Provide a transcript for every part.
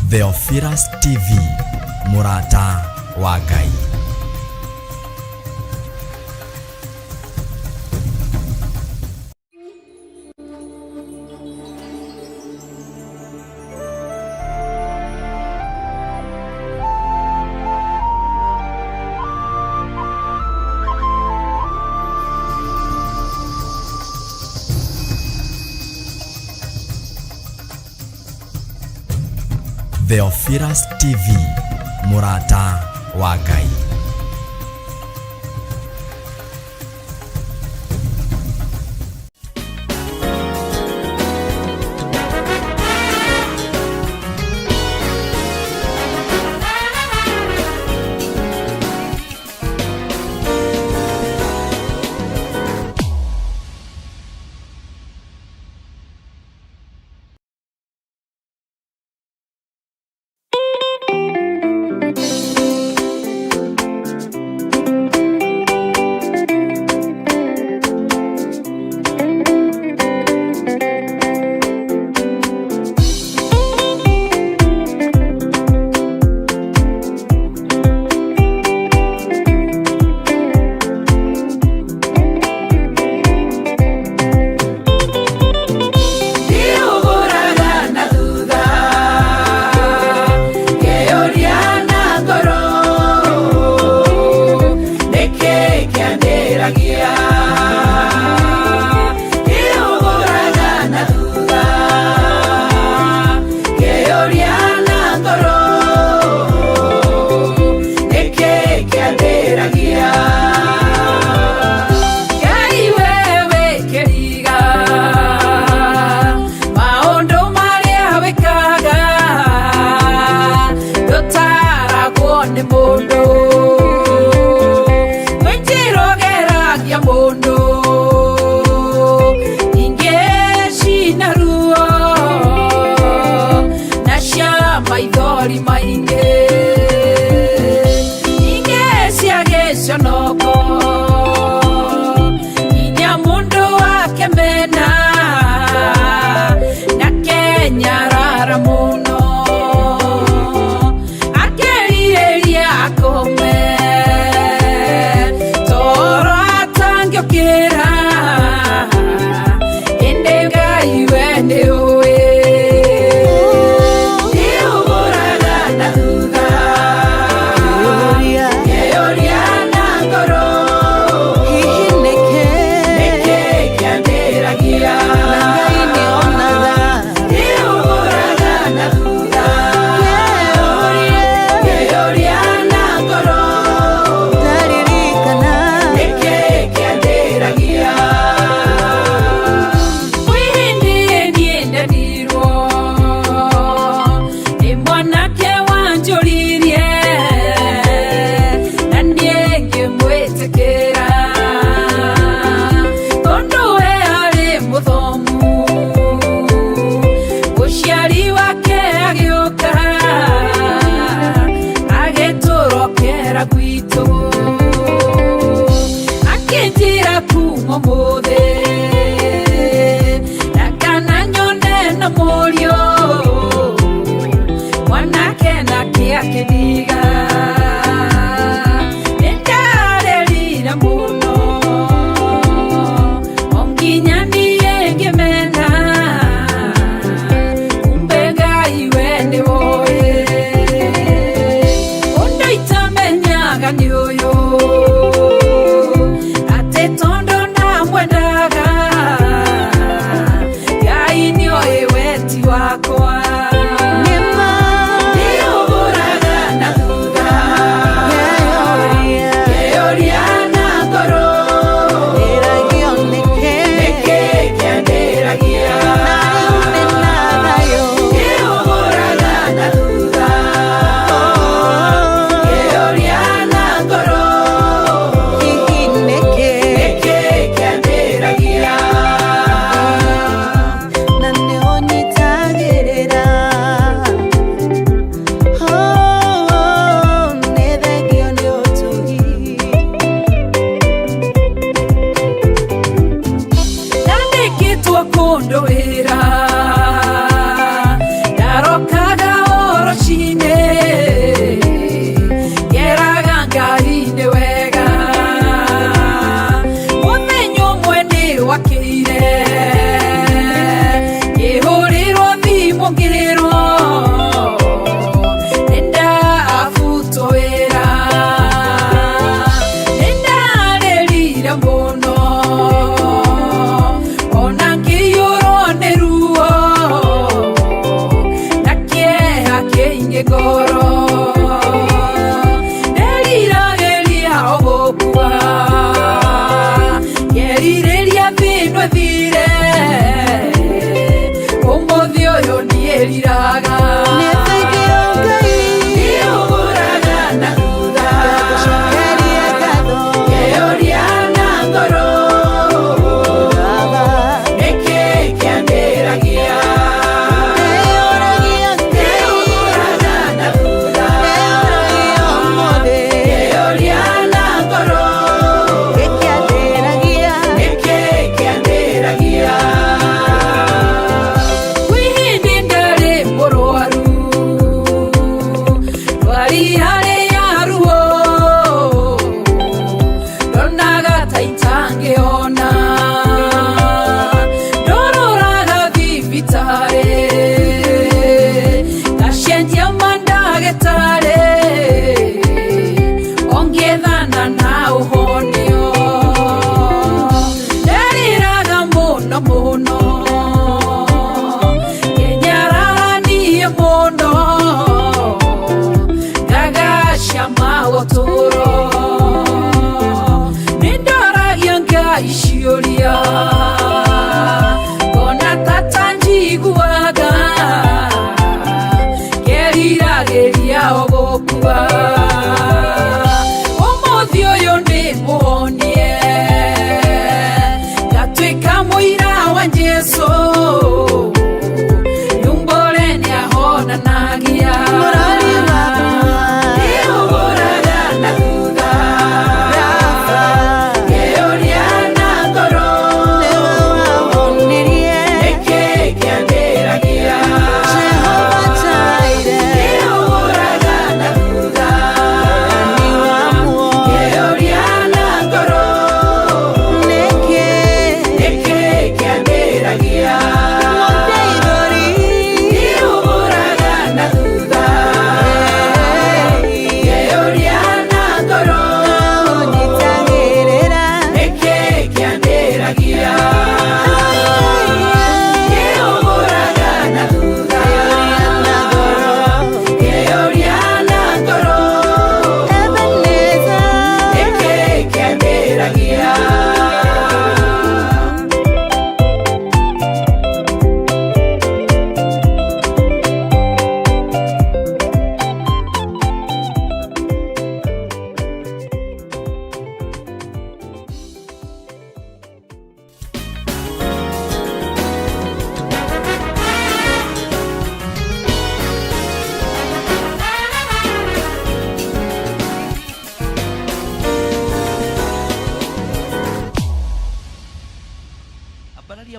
Theophilus TV, Murata wa Ngai. Theophilus TV, Murata wa Ngai.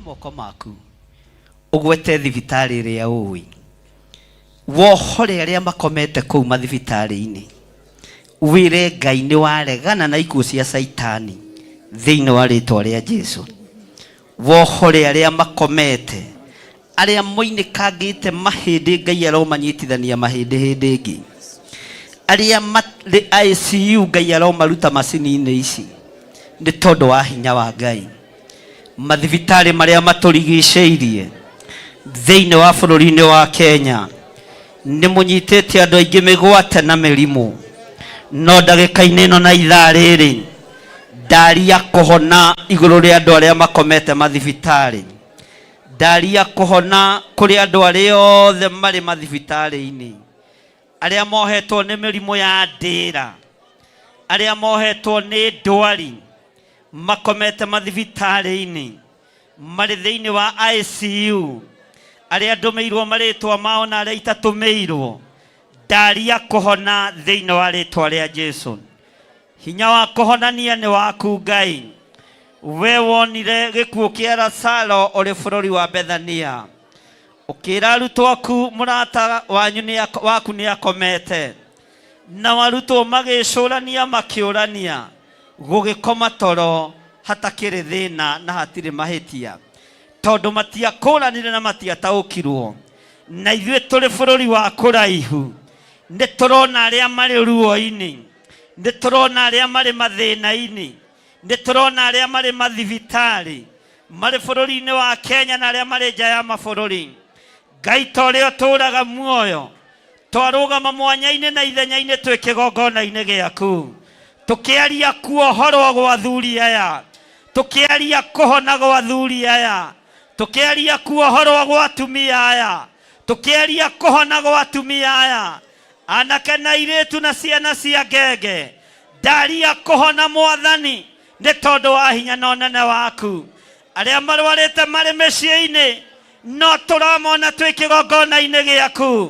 moko maku ugwete thibitari ria uwi wohore aria makomete kou mathibitari-ini wire Ngai ni waregana na ikuo cia Saitani thiini wa ritwa ria Jesu. Wohore aria makomete aria moinikangite mahindi Ngai aromanyitithania mahindi hindi ingi aria ICU Ngai aromaruta macini-ini ici ni tondu wa hinya wa Ngai. Mathibitari maria maturigiceirie thiini wa bururi-ini wa Kenya ni munyitete andu aingi migwate na mirimu, no ndagika-ini ino na ithaa riri ndaria kuhona iguru ria andu aria makomete mathibitari, ndaria kuhona kuri andu aria othe mari mathibitari-ini, aria mohetwo ni mirimu ya ndira, aria mohetwo ni ndwari makomete mathibitari-ini mari thiini wa ICU, aria ndumirwo maritwa mao na aria itatumirwo, ndaria kuhona thiini wa ritwa ria Jesu. Hinya wa kuhonania ni waku Ngai. We wonire gikuo kia Lazaro uri bururi wa Bethania, ukira arutwo aku murata wanyu waku ni akomete, na warutwo magicurania makiurania gugikoma toro hatakiri thina na hatiri mahitia, tondu matiakuranire na matiataukirwo. Na ithuĩ turi bururi wa kuraihu ni turona aria mari ruo-ini, ni turona aria mari mathina-ini, ni turona aria mari mathibitari mari bururi-ini wa Kenya na aria mari nja ya mabururi. Ngai tore oturaga muoyo twarugama mwanya-ini na ithenya-ini twi kigongona-ini giaku tukiaria kuohorwo gwa athuri aya, tukiaria kuhona gwa athuri aya, tukiaria kuohorwo gwa atumia aya, tukiaria kuhona gwa atumia aya anake na airĩtu na ciana cia ngenge. Ndaria kuhona Mwathani nĩ tondũ wa hinya na ũnene waku. Arĩa marwarĩte marĩ mĩciĩ-inĩ no tũramona twĩ kĩgongona-inĩ gĩaku.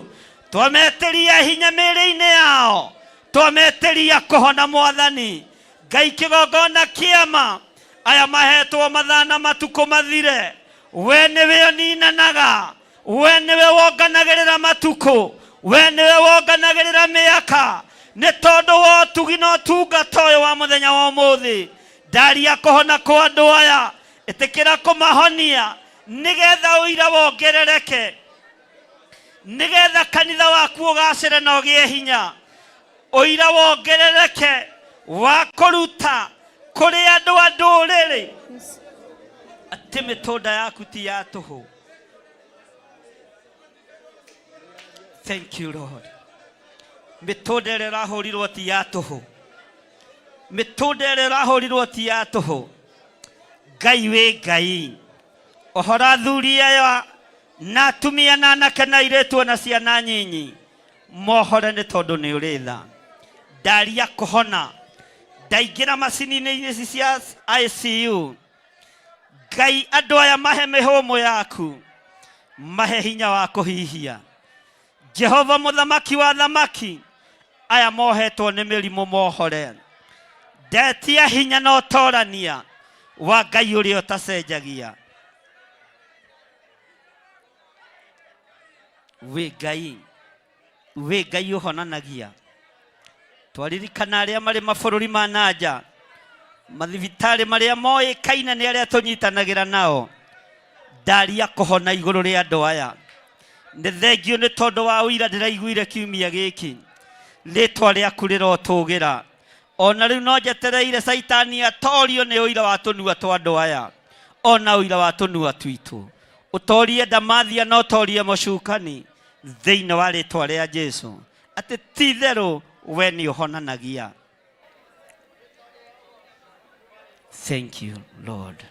Twametĩria hinya mĩĩrĩ-inĩ yao, twametĩria kuhona Mwathani. Ngai kĩgongona kĩama aya mahetwo mathana matukũ mathire, we nĩwe ũninanaga, we nĩwe wonganagĩrĩra matukũ, we nĩwe wonganagĩrĩra mĩaka. Nĩ tondũ wa ũtugi na ũtungata ũyũ wa mũthenya wa ũmũthĩ, ndaria kuhona kwa andũ aya, ĩtĩkĩra kũmahonia nĩgetha ũira wongerereke, nĩgetha kanitha waku ũgacĩre na ũgĩe hinya. Ũira wongerereke wa kũruta kũrĩ andũ a ndũrĩrĩ atĩ mĩtũnda yaku ti ya tũhũ. Thank you Lord. Mĩtũnda ĩrĩa ĩrahũrirwo ti ya tũhũ, mĩtũnda ĩrĩa ĩrahũrirwo ti ya tũhũ. Ngai wĩ Ngai, ũhora athuri aya na atumia na anake na airĩtu na ciana nyinyi mohore nĩ tondũ nĩ ũrĩ tha. Ndaria kuhona, ndaingĩra macini-inĩ ici cia ICU. Ngai andũ aya mahe mĩhũmũ yaku, mahe hinya wa kũhihia. Jehova mũthamaki wa thamaki, aya mohetwo nĩ mĩrimũ mohore. Ndetia hinya na ũtorania wa Ngai ũrĩa ũtacenjagia. We Ngai, we Ngai ũhonanagia. Twaririkana arĩa marĩ mabũrũri ma nanja, mathibitarĩ marĩa moĩkaine nĩ arĩa tũnyitanagĩra nao. Ndaria kuhona igũrũ rĩa andũ aya. Nĩ thengio nĩ tondũ wa ũira ndĩraiguire kiumia gĩkĩ. Rĩtwa rĩaku rĩrotũgĩra. Ona rĩu no njetereire Saitani atorio nĩ ũira wa tũnua twa andũ aya, ona ũira wa tũnua twitũ. Ũtorie Damathia na ũtorie Mũcukani thĩinĩ wa rĩtwa rĩa Jesũ, atĩ ti therũ we nĩ ũhonanagia. Thank you Lord. God.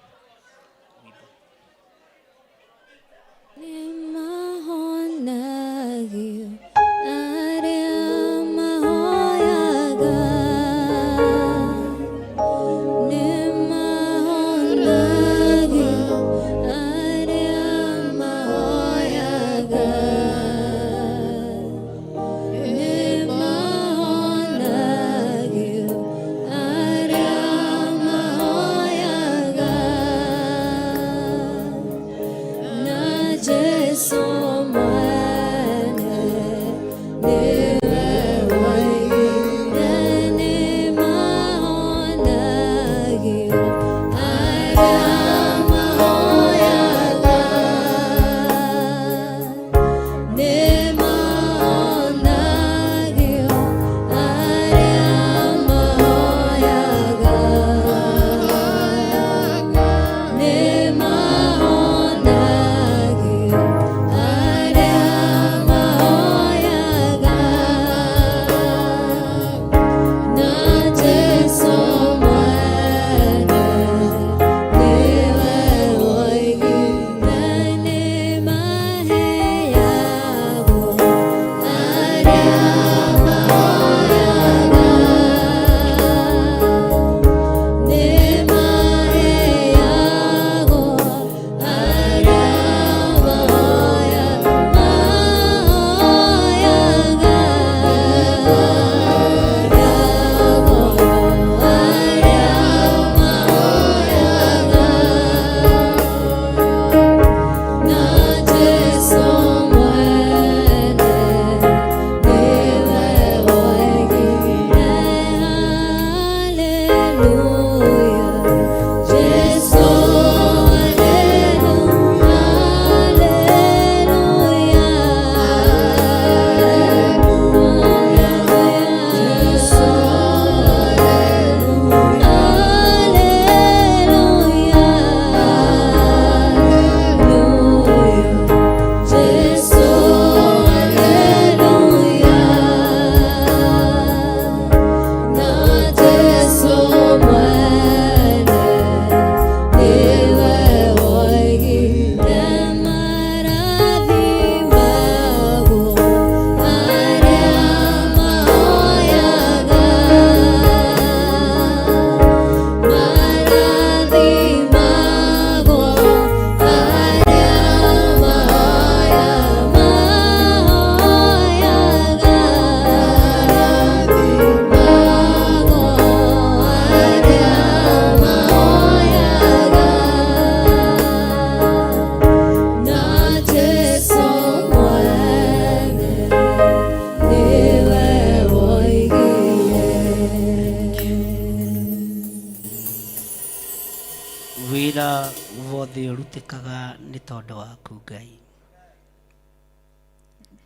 ũrĩa ũrutĩkaga nĩ tondũ waku Ngai.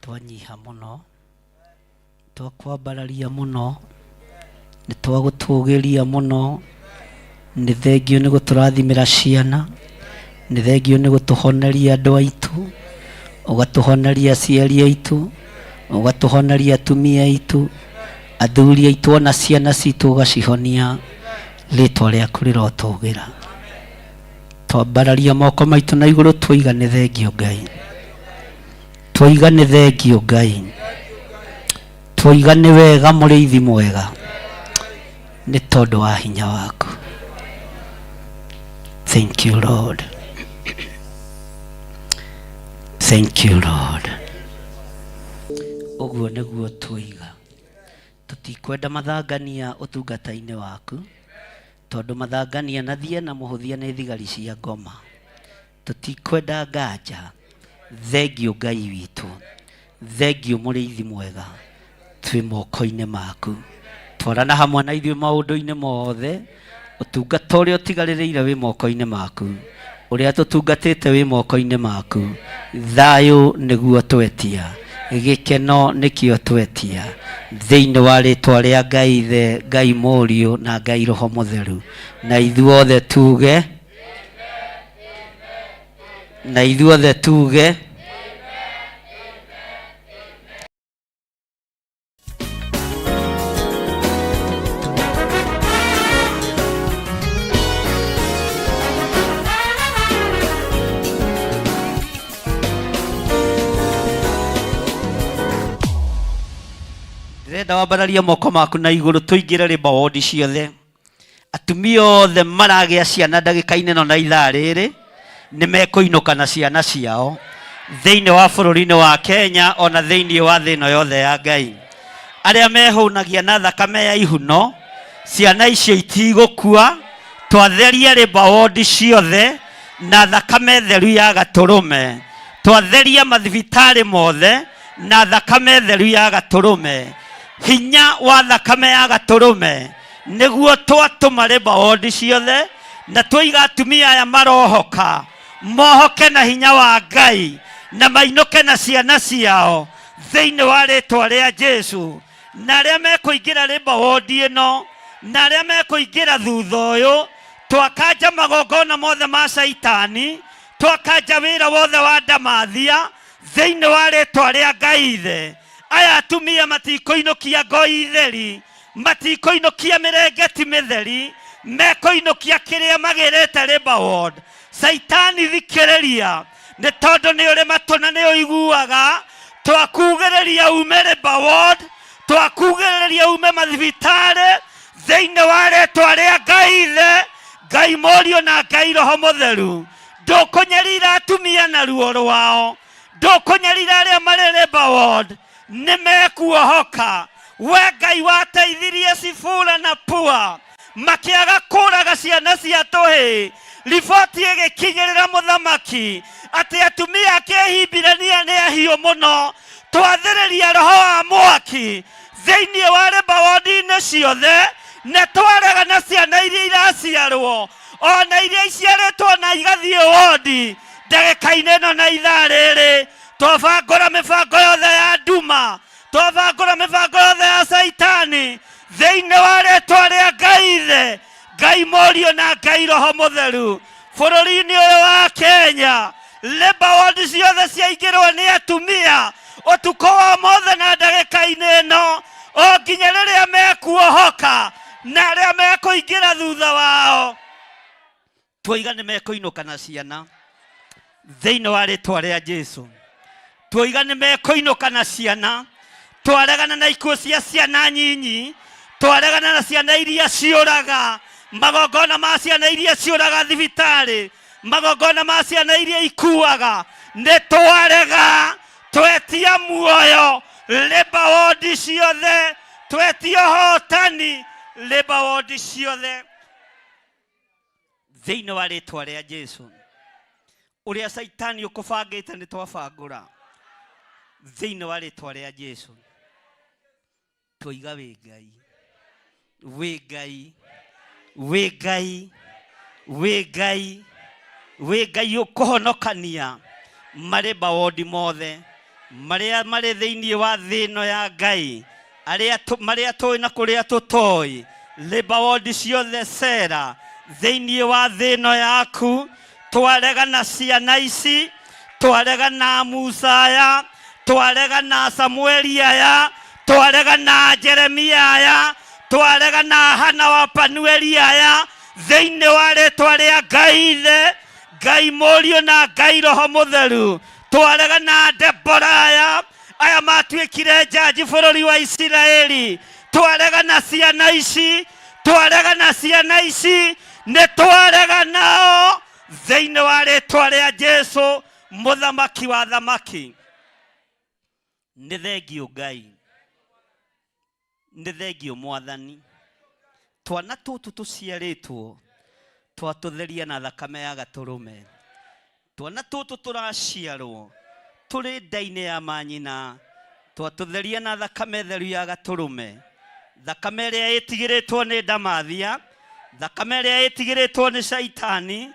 Twanyiha mũno, twakwambararia mũno, nĩ twagũtũgĩria mũno, nĩ thengio nĩ gũtũrathimĩra ciana, nĩ thengio nĩ gũtũhoneria andũ aitũ, ũgatũhoneria aciari aitũ, ũgatũhoneria atumia aitũ, athuri aitũ na ciana citũ ũgacihonia. Rĩtwa rĩaku rĩrotũgĩra. Twambararia moko maitũ na igũrũ twoiga nĩ thengio Ngai. Twoiga nĩ thengio Ngai. Twoiga nĩ wega mũrĩithi mwega, nĩ tondũ wa hinya waku. Thank you Lord. Thank you Lord. Ũguo nĩguo twoiga. Tutikwenda mathangania ũtungata-inĩ waku, tondũ mathangania na thiĩ na mũhũthia nĩ thigari cia ngoma. Tutikwenda nganja. Thengio Ngai witũ, thengio mũrĩithi mwega, twĩ moko-inĩ maku. Twarana hamwe na ithuĩ maũndũ-inĩ mothe, ũtungata ũrĩa ũtigarĩrĩire wĩ moko-inĩ maku, ũrĩa tũtungatĩte wĩ moko-inĩ maku. Thayũ nĩguo twetia, gĩkeno nĩkĩo twetia, thĩinĩ wa rĩtwa rĩa Ngai Ithe, Ngai Mũriũ na Ngai Roho Mũtheru. Na ithuothe tuge, na ithuothe tuge, ndĩrenda wambararia moko maku na igũrũ tũingĩre rĩmba wodi ciothe. Atumia othe maragĩa ciana ndagĩka-inĩ no na ithaa rĩrĩ nĩ mekũinũka na ciana ciao thĩinĩ wa bũrũri-inĩ wa Kenya, ona thĩinĩ wa thĩ ĩno yothe ya Ngai. Arĩa mehũnagia na thakame ya ihuno, ciana icio itigũkua. Twatheria rĩmba wodi ciothe na thakame theru ya Gatũrũme. Twatheria mathibitarĩ mothe na thakame theru ya Gatũrũme. Hinya wa thakame ya Gatũrũme nĩguo twatũma rĩmba wodi ciothe, na twoiga atumia aya marohoka, mohoke na hinya wa Ngai na mainũke na ciana ciao thĩinĩ wa rĩtwa rĩa Jesu. Na arĩa mekũingĩra rĩmba wodi ĩno na arĩa mekũingĩra thutha ũyũ, twakanja magongona mothe ma Saitani, twakanja wĩra wothe wa ndamathia thĩinĩ wa rĩtwa rĩa Ngai Ithe. Aya atumia matikũinũkia ngoi theri, matikũinũkia mĩrengeti mĩtheri, mekũinũkia kĩrĩa magĩrĩte rĩmba ward. Saitani thikĩrĩria, nĩ tondũ nĩ ũrĩ matũ na nĩ ũiguaga. Twakugĩrĩria ume rĩmba ward, twakugĩrĩria ume mathibitarĩ thĩinĩ wa rĩtwa rĩa Ngai Ithe, Ngai Mũriũ na Ngai Roho Mũtheru. Ndũkũnyarira atumia na ruo rwao, ndũkũnyarira arĩa marĩ rĩmba ward, nĩ mekuohoka. We Ngai wateithirie Sifuna na Pua makĩaga kũraga ciana cia tũhĩ, riboti ĩgĩkinyĩrĩra mũthamaki atĩ atumia akĩhimbirania nĩ ahiũ mũno. Twathĩrĩria roho wa mwaki thĩinĩ wa rĩmba wodi-inĩ ciothe, na twarega na ciana iria iraciarwo, ona iria iciarĩtwo na igathiĩ wodi ndagĩka-inĩ ĩno na ithaa rĩrĩ. Twabangũra mĩbango yothe ya nduma, twabangũra mĩbango yothe ya Saitani thĩinĩ wa rĩtwa rĩa Ngai Ithe, Ngai Mũriũ na Ngai Roho Mũtheru. Bũrũri-inĩ ũyũ wa Kenya, rĩmba wodi ciothe ciaingĩrwo nĩ atumia ũtukũ wa mothe na ndagĩka-inĩ ĩno, o nginya rĩrĩa mekuohoka na arĩa mekũingĩra thutha wao. Twoiga nĩ mekũinũka na ciana thĩinĩ wa rĩtwa rĩa Jesu. Twoiga nĩ mekũinũka na ciana. Twaregana na ikuũ cia ciana nyinyi, twaregana na ciana iria ciũraga, magongona ma ciana iria ciũraga thibitarĩ, magongona ma ciana iria ikuaga. Nĩ twarega, twetia muoyo rĩmba wodi ciothe, twetia hotani rĩmba wodi ciothe thĩinĩ wa rĩtwa rĩa Jesu. Ũrĩa Saitani ũkũbangĩte nĩ twabangũra thĩinĩ wa rĩtwa rĩa Jesu. Twoiga wĩ Ngai, wĩ Ngai, wĩ Ngai, wĩ Ngai, we Ngai ukuhonokania mari bawondi mothe maria mari thiini wa thino ya Ngai maria toi na kuria tutoi libawondi ciothe cera thiini wa thino yaku twarega na ciana ici twarega na Musa aya twarega na Samueli aya twarega na Jeremia aya twarega na Hana wa Panueli aya thiini wa ritwa ria Ngai Ithe Ngai Murio na Ngai Roho Mutheru twarega na Debora aya matuikire jaji bururi wa Isiraeli twarega na ciana ici ne twarega nao thiini wa ritwa ria Jesu muthamaki wa thamaki. Nĩ thengio Ngai, nĩ thengio Mwathani. Twana tũtũ tũciarĩtwo twatũtheria na thakame ya Gatũrũme. Twana tũtũ tũraciarwo tũrĩ nda-inĩ ya manyina twatũtheria na thakame theru ya Gatũrũme. Thakame ĩrĩa ĩtigĩrĩtwo nĩ ndamathia, thakame ĩrĩa ĩtigĩrĩtwo nĩ Shaitani,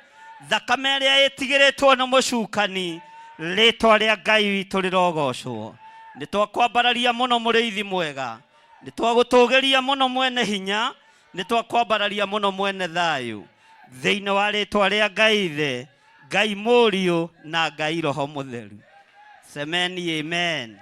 thakame ĩrĩa ĩtigĩrĩtwo nĩ mũcukani. Rĩtwa rĩa Ngai witũ rĩrogocwo. Nĩ twakwambararia mũno mũrĩithi mwega, nĩ twagũtũgĩria mũno mwene hinya, nĩ twakwambararia mũno mwene thayũ thĩinĩ wa rĩtwa rĩa Ngai Ithe, Ngai Mũriũ na Ngai Roho Mũtheru. Semeni amen.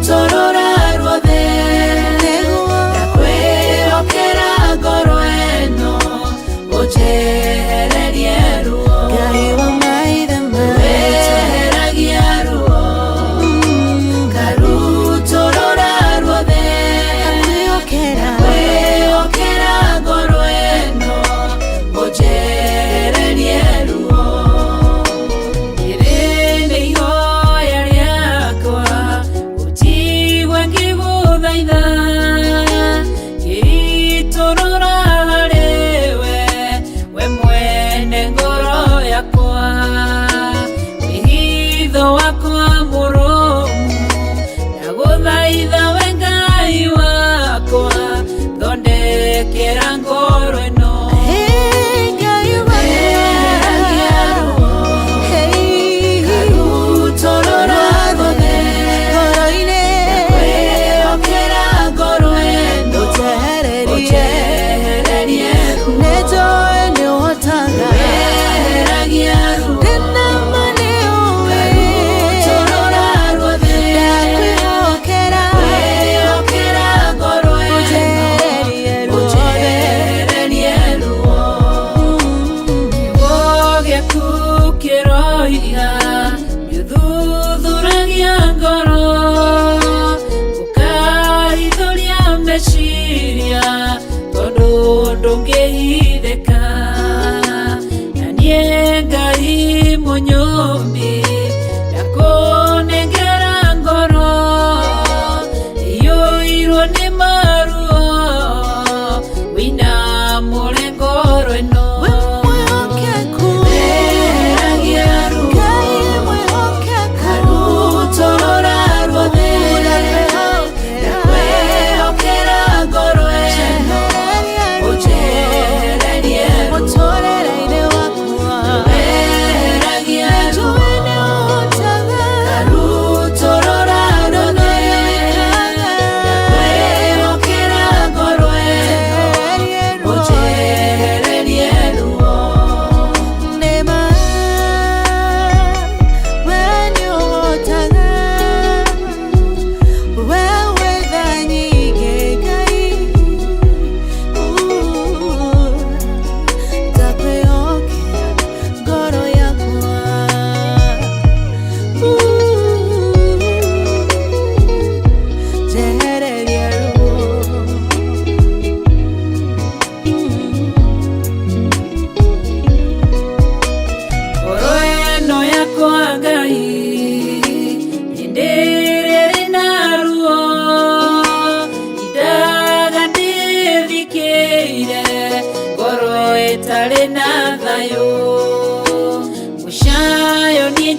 Tore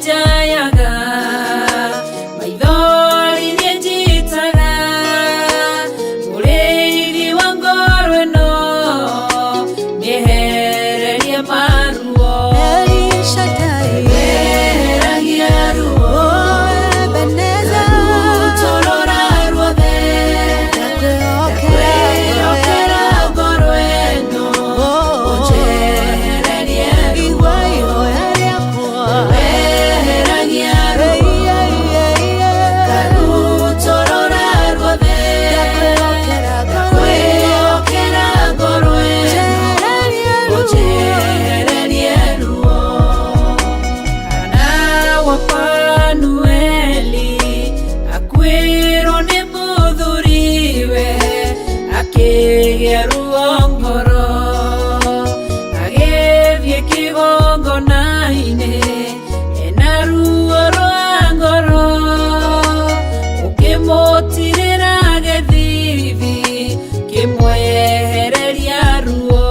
njayaga maithori njitaga Mũrĩithi wa ngoro ĩno nĩehererie maruo Weheragia ruo Ebeneza Rutorora ruothe Ndakwĩhokera ngoro ĩno ũnjehererie ruo Weheragia ruo Rutorora ruothe Ndakwĩhokera ngoro ĩno ũnjehererie ruo Kana wa Panueli akwĩrwo nĩ mũthuriwe akĩgĩa ruo ngoro agĩthiĩ kĩgongona-inĩ ena ruo rwa ngoro ũkĩmũtirĩra gĩthithi kĩmwehereria ruo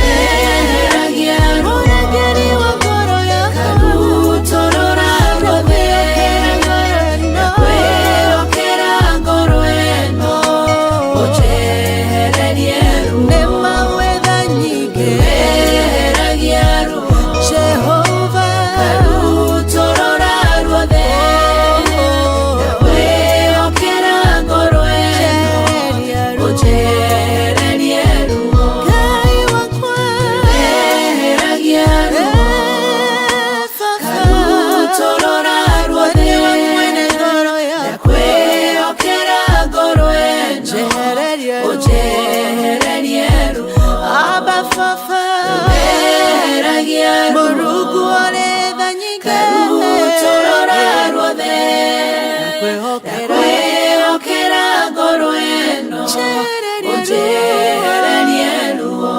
Weheragia ruo Rutorora ruothe Ndakwĩhokera ngoro ĩno ũnjehererie ruo Weheragia ruo Rutorora ruothe Ndakwĩhokera ngoro ĩno ũnjehererie ruo Weheragia ruo Rutorora ruothe Ndakwĩhokera ngoro ĩno ũnjehererie ruo Weheragia ruo Rutorora ruothe Ndakwĩhokera ngoro ĩno ũnjehererie ruo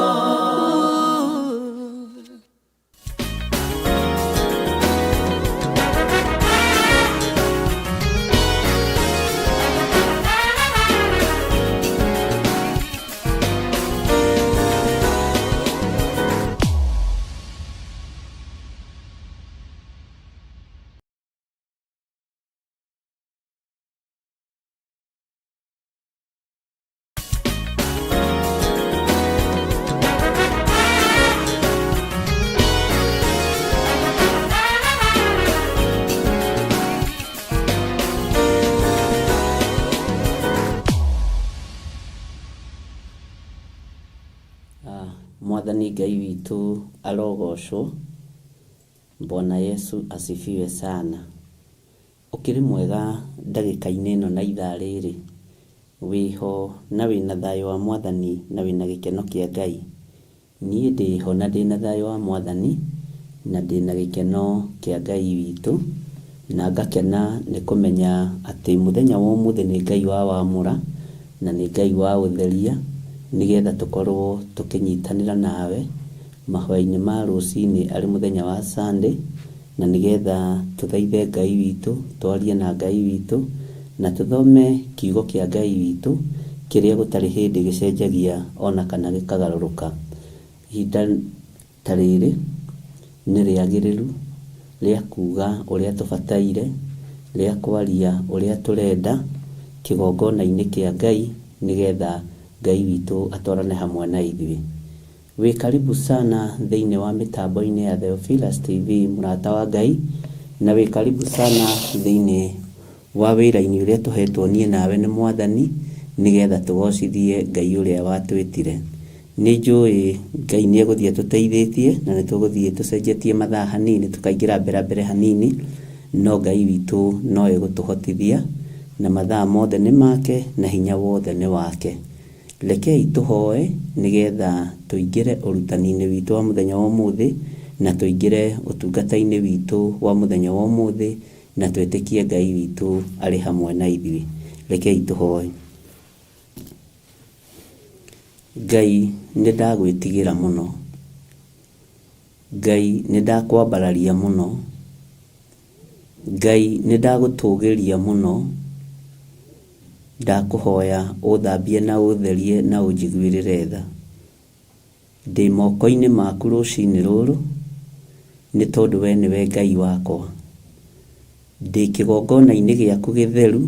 Mwathani Ngai witũ arogocwo. Bwana Yesu asifiwe sana. Ukiri mwega ndagĩka-inĩ ĩno na ithaa rĩrĩ wĩho na wĩna thayũ wa Mwathani na wĩna gĩkeno kĩa Ngai. Niĩ ndĩho na ndĩna thayũ wa Mwathani na ndĩna gĩkeno kĩa Ngai witũ, na ngakena nĩ kũmenya atĩ mũthenya wa ũmũthĩ nĩ Ngai wa wamũra na nĩ Ngai wa ũtheria, nĩgetha tũkorwo tũkĩnyitanĩra nawe mahoya-inĩ ma rũcinĩ arĩ mũthenya wa Sunday, na nĩgetha tũthaithe Ngai witũ, twarie na Ngai witũ, na tũthome kiugo kĩa Ngai witũ kĩrĩa gũtarĩ hĩndĩ gĩcenjagia ona kana gĩkagarũrũka. Ihinda ta rĩrĩ nĩ rĩagĩrĩru rĩa kuga ũrĩa tũbataire, rĩa kwaria ũrĩa tũrenda kĩgongona-inĩ kĩa Ngai, nĩgetha Ngai witũ atwarane hamwe na ithuĩ. Wĩ karibu sana thĩinĩ wa mĩtambo-inĩ ya Theophilus TV, mũrata wa Ngai, na wĩ karibu sana thĩinĩ wa wĩra-inĩ ũrĩa tũhetwo niĩ nawe nĩ Mwathani, nĩgetha tũgocithie Ngai ũrĩa watwĩtire. Nĩ njũĩ Ngai nĩ egũthiĩ tũteithĩtie na nĩ tũgũthiĩ tũcenjetie mathaa hanini, tũkaingĩra mbere hanini, no Ngai witũ no egũtũhotithia na mathaa mothe nĩ make na hinya wothe nĩ wake. Rekei tũhoe nĩgetha tũingĩre ũrutani-inĩ witũ wa mũthenya wa ũmũthĩ, na tũingĩre ũtungata-inĩ witũ wa mũthenya wa ũmũthĩ, na twĩtĩkie Ngai witũ arĩ hamwe na ithuĩ. Rekei tũhoe. Ngai nĩ ndagwĩtigĩra mũno, Ngai nĩ ndakwambararia mũno, Ngai nĩ ndagũtũgĩria mũno, ndakũhoya ũthambie na ũtherie na ũnjiguĩrĩre tha. Ndĩ moko-inĩ maku rũcinĩ rũrũ, nĩ tondũ we nĩwe Ngai wakwa. Ndĩ kĩgongona-inĩ gĩaku gĩtheru,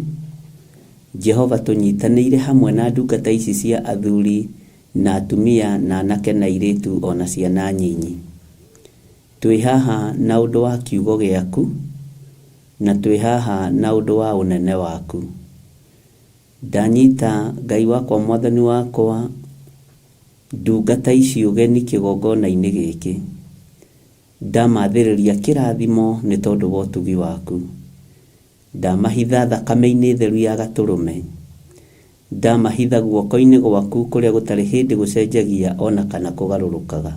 Jehova, tũnyitanĩire hamwe na ndungata ici cia athuri na atumia na anake na airĩtu ona ciana nyinyi. Twĩ haha na ũndũ wa kiugo gĩaku, na twĩ haha na ũndũ wa ũnene waku. Ndanyita Ngai wakwa, Mwathani wakwa, ndungata ici ũgeni kĩgongona-inĩ gĩkĩ. Ndamathĩrĩria kĩrathimo nĩ tondũ wa ũtugi waku. Ndamahitha thakame-inĩ theru ya Gatũrũme. Ndamahitha guoko-inĩ gwaku kũrĩa gũtarĩ hĩndĩ gũcenjagia ona kana kũgarũrũkaga.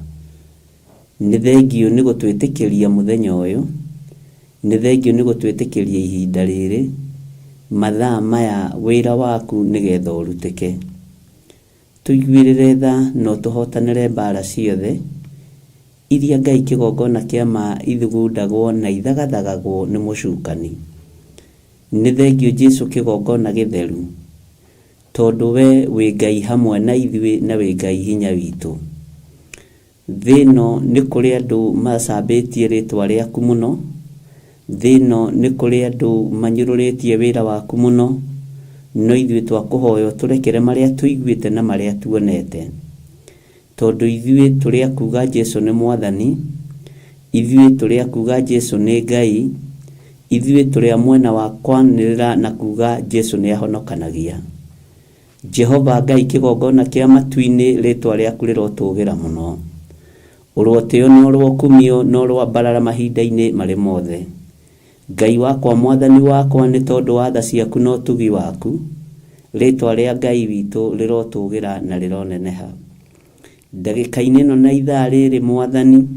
Nĩ thengio nĩ gũtwĩtĩkĩria mũthenya ũyũ. Nĩ thengio nĩ gũtwĩtĩkĩria ihinda rĩrĩ, mathaa maya wĩra waku nĩgetha ũrutĩke. Tũiguĩrĩre tha no tũhotanĩre mbara ciothe iria Ngai kĩgongona kĩa ma ithugundagwo na ithagathagagwo nĩ mũcukani. Nĩ thengio Jesũ kĩgongona gĩtheru, tondũ we wĩ Ngai hamwe na ithuĩ na wĩ Ngai hinya witũ. Thĩ ĩno nĩ kũrĩ andũ macambĩtie rĩtwa rĩaku mũno. Thĩ ĩno nĩ kũrĩ andũ manyũrũrĩtie wĩra waku mũno, no ithuĩ twakũhoya tũrekere marĩa tũiguĩte na marĩa tuonete. Tondũ ithuĩ tũrĩ a kuuga Jesũ nĩ Mwathani, ithuĩ tũrĩ a kuuga Jesũ nĩ Ngai, ithuĩ tũrĩ a mwena wa kwanĩrĩra na kuuga Jesũ nĩ ahonokanagia. Jehova Ngai kĩgongona kĩa matu-inĩ rĩtwa rĩaku rĩrotũgĩra mũno. Ũrotĩo no rwokumio no rwambarara mahinda-inĩ marĩ mothe. Ngai wakwa, Mwathani wakwa, nĩ tondũ wa tha ciaku no ũtugi waku, rĩtwa rĩa Ngai witũ rĩrotũgĩra na rĩroneneha. Ndagĩka-inĩ ĩno na ithaa rĩrĩ, Mwathani,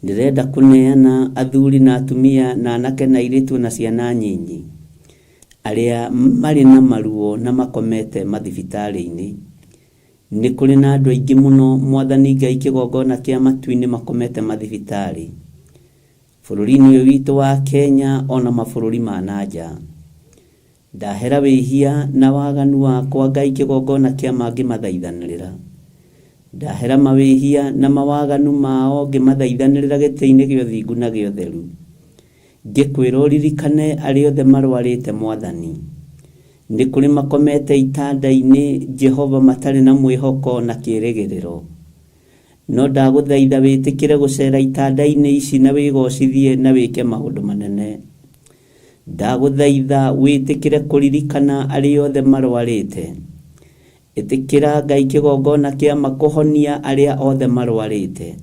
ndĩrenda kũneana athuri na atumia na anake na airĩtu na ciana nyinyi arĩa marĩ na maruo na makomete mathibitarĩ-inĩ. Nĩ kũrĩ na andũ aingĩ mũno, Mwathani Ngai kĩgongona kĩa matu-inĩ makomete mathibitarĩ, bũrũri-inĩ ũyũ witũ wa Kenya ona mabũrũri ma nanja. Ndahera wĩhia na waganu wakwa Ngai kĩgongona kĩa ngĩmathaithanĩrĩra. Ndahera mawĩhia na mawaganu mao ngĩmathaithanĩrĩra gĩtĩ-inĩ gĩa ũthingu na gĩa ũtheru. Ngĩkwĩra ũririkane arĩa othe marwarĩte, Mwathani. Nĩ kũrĩ makomete itanda-inĩ, Jehova, matarĩ na mwĩhoko na kĩĩrĩgĩrĩro. No ndagũthaitha wĩtĩkĩre gũcera itanda-inĩ ici na wĩgocithie na wĩke maũndũ manene. Ndagũthaitha wĩtĩkĩre kũririkana arĩa othe marwarĩte. Ĩtĩkĩra Ngai kĩgongona kĩa kũhonia arĩa othe marwarĩte.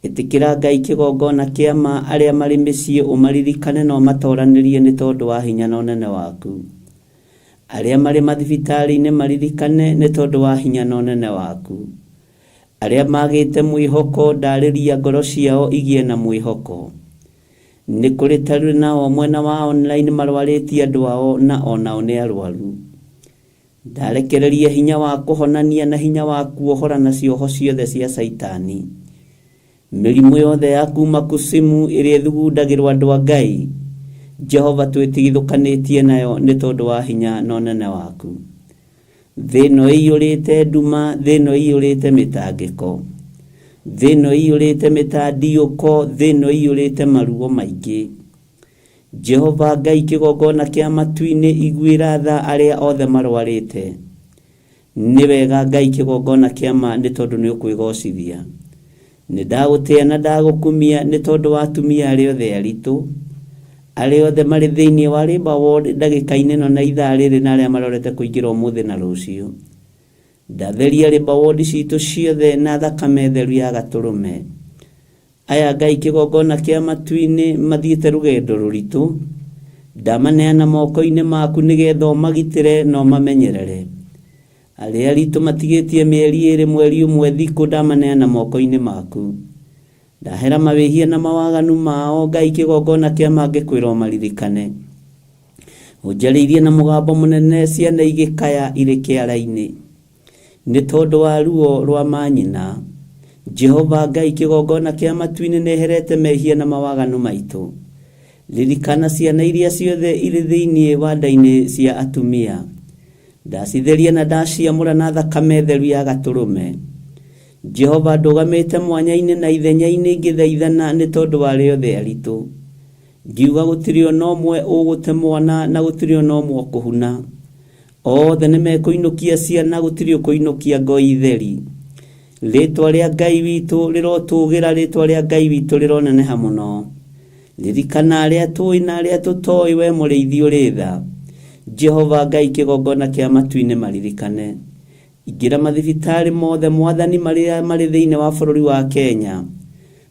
Ĩtĩkĩra Ngai kĩgongona kĩa arĩa marĩ mĩciĩ ũmaririkane na ũmatoranĩrie nĩ tondũ wa hinya na ũnene waku. Arĩa marĩ mathibitarĩ-inĩ maririkane nĩ tondũ wa hinya na ũnene waku. Arĩa magĩte mwĩhoko, ndarĩria ngoro ciao igĩe na mwĩhoko. Nĩ kũrĩ tarĩ nao mwena wa online marwarĩtie andũ ao na onao nĩ arwaru. Ndarekereria hinya wa kũhonania na hinya wa kuohora na cioho ciothe cia Saitani. Mĩrimũ yothe ya kuma kusimu ĩrĩa ĩthugundagĩrwo andũ a Ngai, Jehova, twĩtigithũkanĩtie nayo nĩ tondũ wa hinya na ũnene waku. Thĩ ĩno ĩiyũrĩte nduma, thĩ ĩno ĩiyũrĩte mĩtangĩko, thĩ ĩno ĩiyũrĩte mĩtandiũko, thĩ ĩno ĩiyũrĩte maruo maingĩ. Jehova Ngai kĩgongona kĩa matu-inĩ, iguĩra tha arĩa othe marwarĩte. Nĩ wega Ngai kĩgongona kĩa nĩ tondũ nĩ ũkwĩgocithia. Nĩ ndagũtĩa na ndagũkumia nĩ tondũ wa atumia arĩa othe aritũ, arĩa othe marĩ thĩinĩ wa Labour Ward ndagĩka-inĩ ĩno na ithaa rĩrĩ na arĩa marorete kũingĩra ũmũthĩ na rũciũ. Ndatheria Labour Ward citũ ciothe na thakame theru ya Gatũrũme. Aya Ngai kĩgongona kĩa matu-inĩ mathiĩte rũgendo rũritũ, ndamaneana moko-inĩ maku nĩgetha ũmagitĩre na ũmamenyerere. Arĩa aritũ matigĩtie mĩeri 2 mweri 1 thikũ, ndamaneana moko-inĩ maku. Ndahera mawĩhia na mawaganu mao Ngai kĩgongona kĩa ngĩkwĩra ũmaririkane. Ũnjarĩirie na mũgambo mũnene ciana igĩkaya irĩ kĩara-inĩ nĩ tondũ wa ruo rwa manyina. Jehova Ngai kĩgongona kĩa matu-inĩ nĩeherete mehia na mawaganu maitũ. Ririkana ciana iria ciothe irĩ thĩinĩ wa nda-inĩ cia atumia. Ndacitheria na ndaciamũra na thakame theru ya Gatũrũme. Jehova ndugamite mwanya-ini na ithenya-ini ngithaithana ni tondu wa riothe aritu. Ngiuga gutiri ona umwe ugute mwana na gutiri ona umwe kuhuna. Othe nimekuinukia ciana gutiri ukuinukia ngoi theri. Ritwa ria Ngai witu rirotugira, ritwa ria Ngai witu rironeneha muno. Ririkana aria tui na aria tutoi we muriithi uri tha. Jehova Ngai kigongona kia matu-ini maririkane. Ingira mathibitari mothe mwathani mari thiini wa bururi wa Kenya.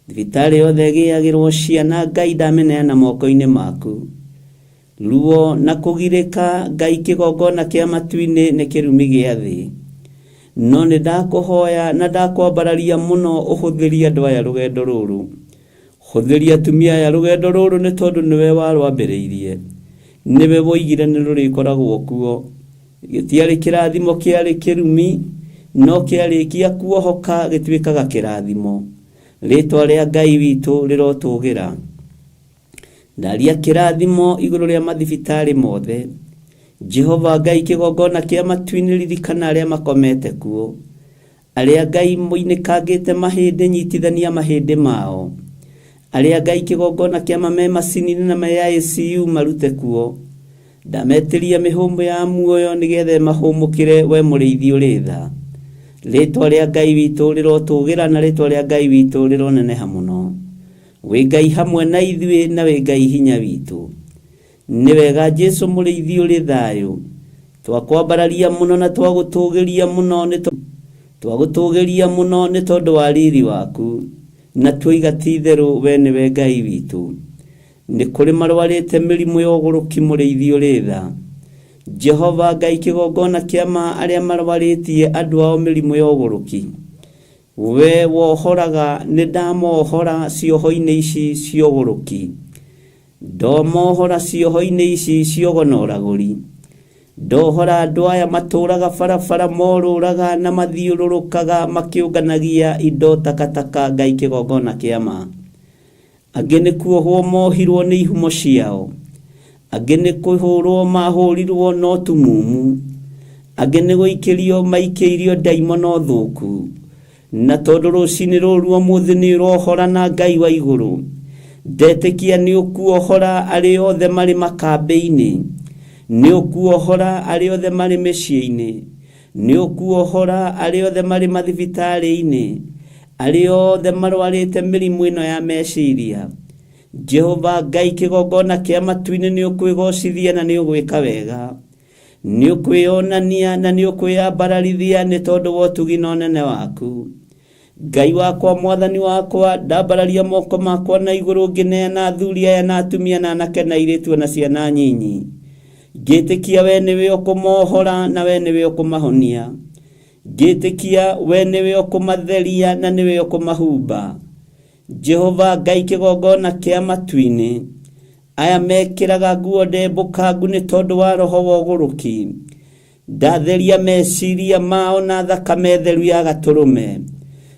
Thibitari yothe giagirwo ciana Ngai ndameneana moko-ini maku. Ruo na kugirika Ngai kigongona kia matu-ini ni kirumi gia thi. No ni ndakuhoya na ndakwambararia muno uhuthiria andu aya rugendo ruru. Huthiria atumia aya rugendo ruru ni tondu niwe warwambiriirie. Niwe woigire ni rurikoragwo kuo. Gitiari kirathimo kiari kirumi, no kiarikia kuohoka gitwikaga kirathimo. Ritwa ria Ngai witu rirotugira. Ndaria kirathimo iguru ria mathibitari mothe. Jehova Ngai kigongona kia matu-ini ririkana aria makomete kuo. Aria Ngai muinikangite mahindi nyitithania mahindi mao. Aria Ngai kigongona kia mame macini na maya ICU marute kuo. Ndametiria mihumbu ya muoyo nigethe mahumukire we muriithi uri tha. Ritwa ria Ngai witu rirotugira na ritwa ria Ngai witu rironeneha muno. We Ngai hamwe na ithuĩ na we Ngai hinya witu. Ni wega Jesu muriithi uri thayo. Twakwambararia muno na twagutugiria muno ni tondu wa riri waku. Na twiga titheru we niwe Ngai witu. Ni kuri marwarite mirimu ya uguruki muriithi uri tha. Jehova Ngai kigongona kiama aria marwaritie andu ao mirimu ya uguruki. We wohoraga ni ndamohora cioho-ini ici cia uguruki. Ndomohora cioho-ini ici cia ugonoraguri. Ndohora andu aya maturaga barabara moruraga na mathiururukaga makiunganagia indo takataka Ngai kigongona kiama. Angi ni kuohwo mohirwo ni ihumo ciao. Angi ni kuhurwo mahurirwo no tumumu. Angi ni guikirio maikiirio daimono thuku. Na tondu rucini ruru umuthi ni rohora na Ngai wa iguru. Ndetikia ni ukuohora ari othe mari makambe-ini. Ni ukuohora ari othe mari micii-ini. Ni ukuohora ari othe mari mathibitari-ini. Ari othe marwarite mirimu ino ya meciria. Jehova Ngai kigongona kia matu-ini ni ukwigocithia na ni ugwika wega. Ni ukwionania na ni ukwiyambararithia ni tondu wa utugi na unene waku. Ngai wakwa mwathani wakwa ndambararia moko makwa na iguru ngineana athuri aya na atumia na anake na airitu na ciana nyinyi. Ngitikia we niwe ukumohora na we niwe ukumahonia. Ngitikia we niwe ukumatheria na niwe ukumahumba. Jehova Ngai kigongona kia matu-ini aya mekiraga nguo ndembukangu ni tondu wa roho wa uguruki. Ndatheria meciria mao na thakame theru ya gaturume.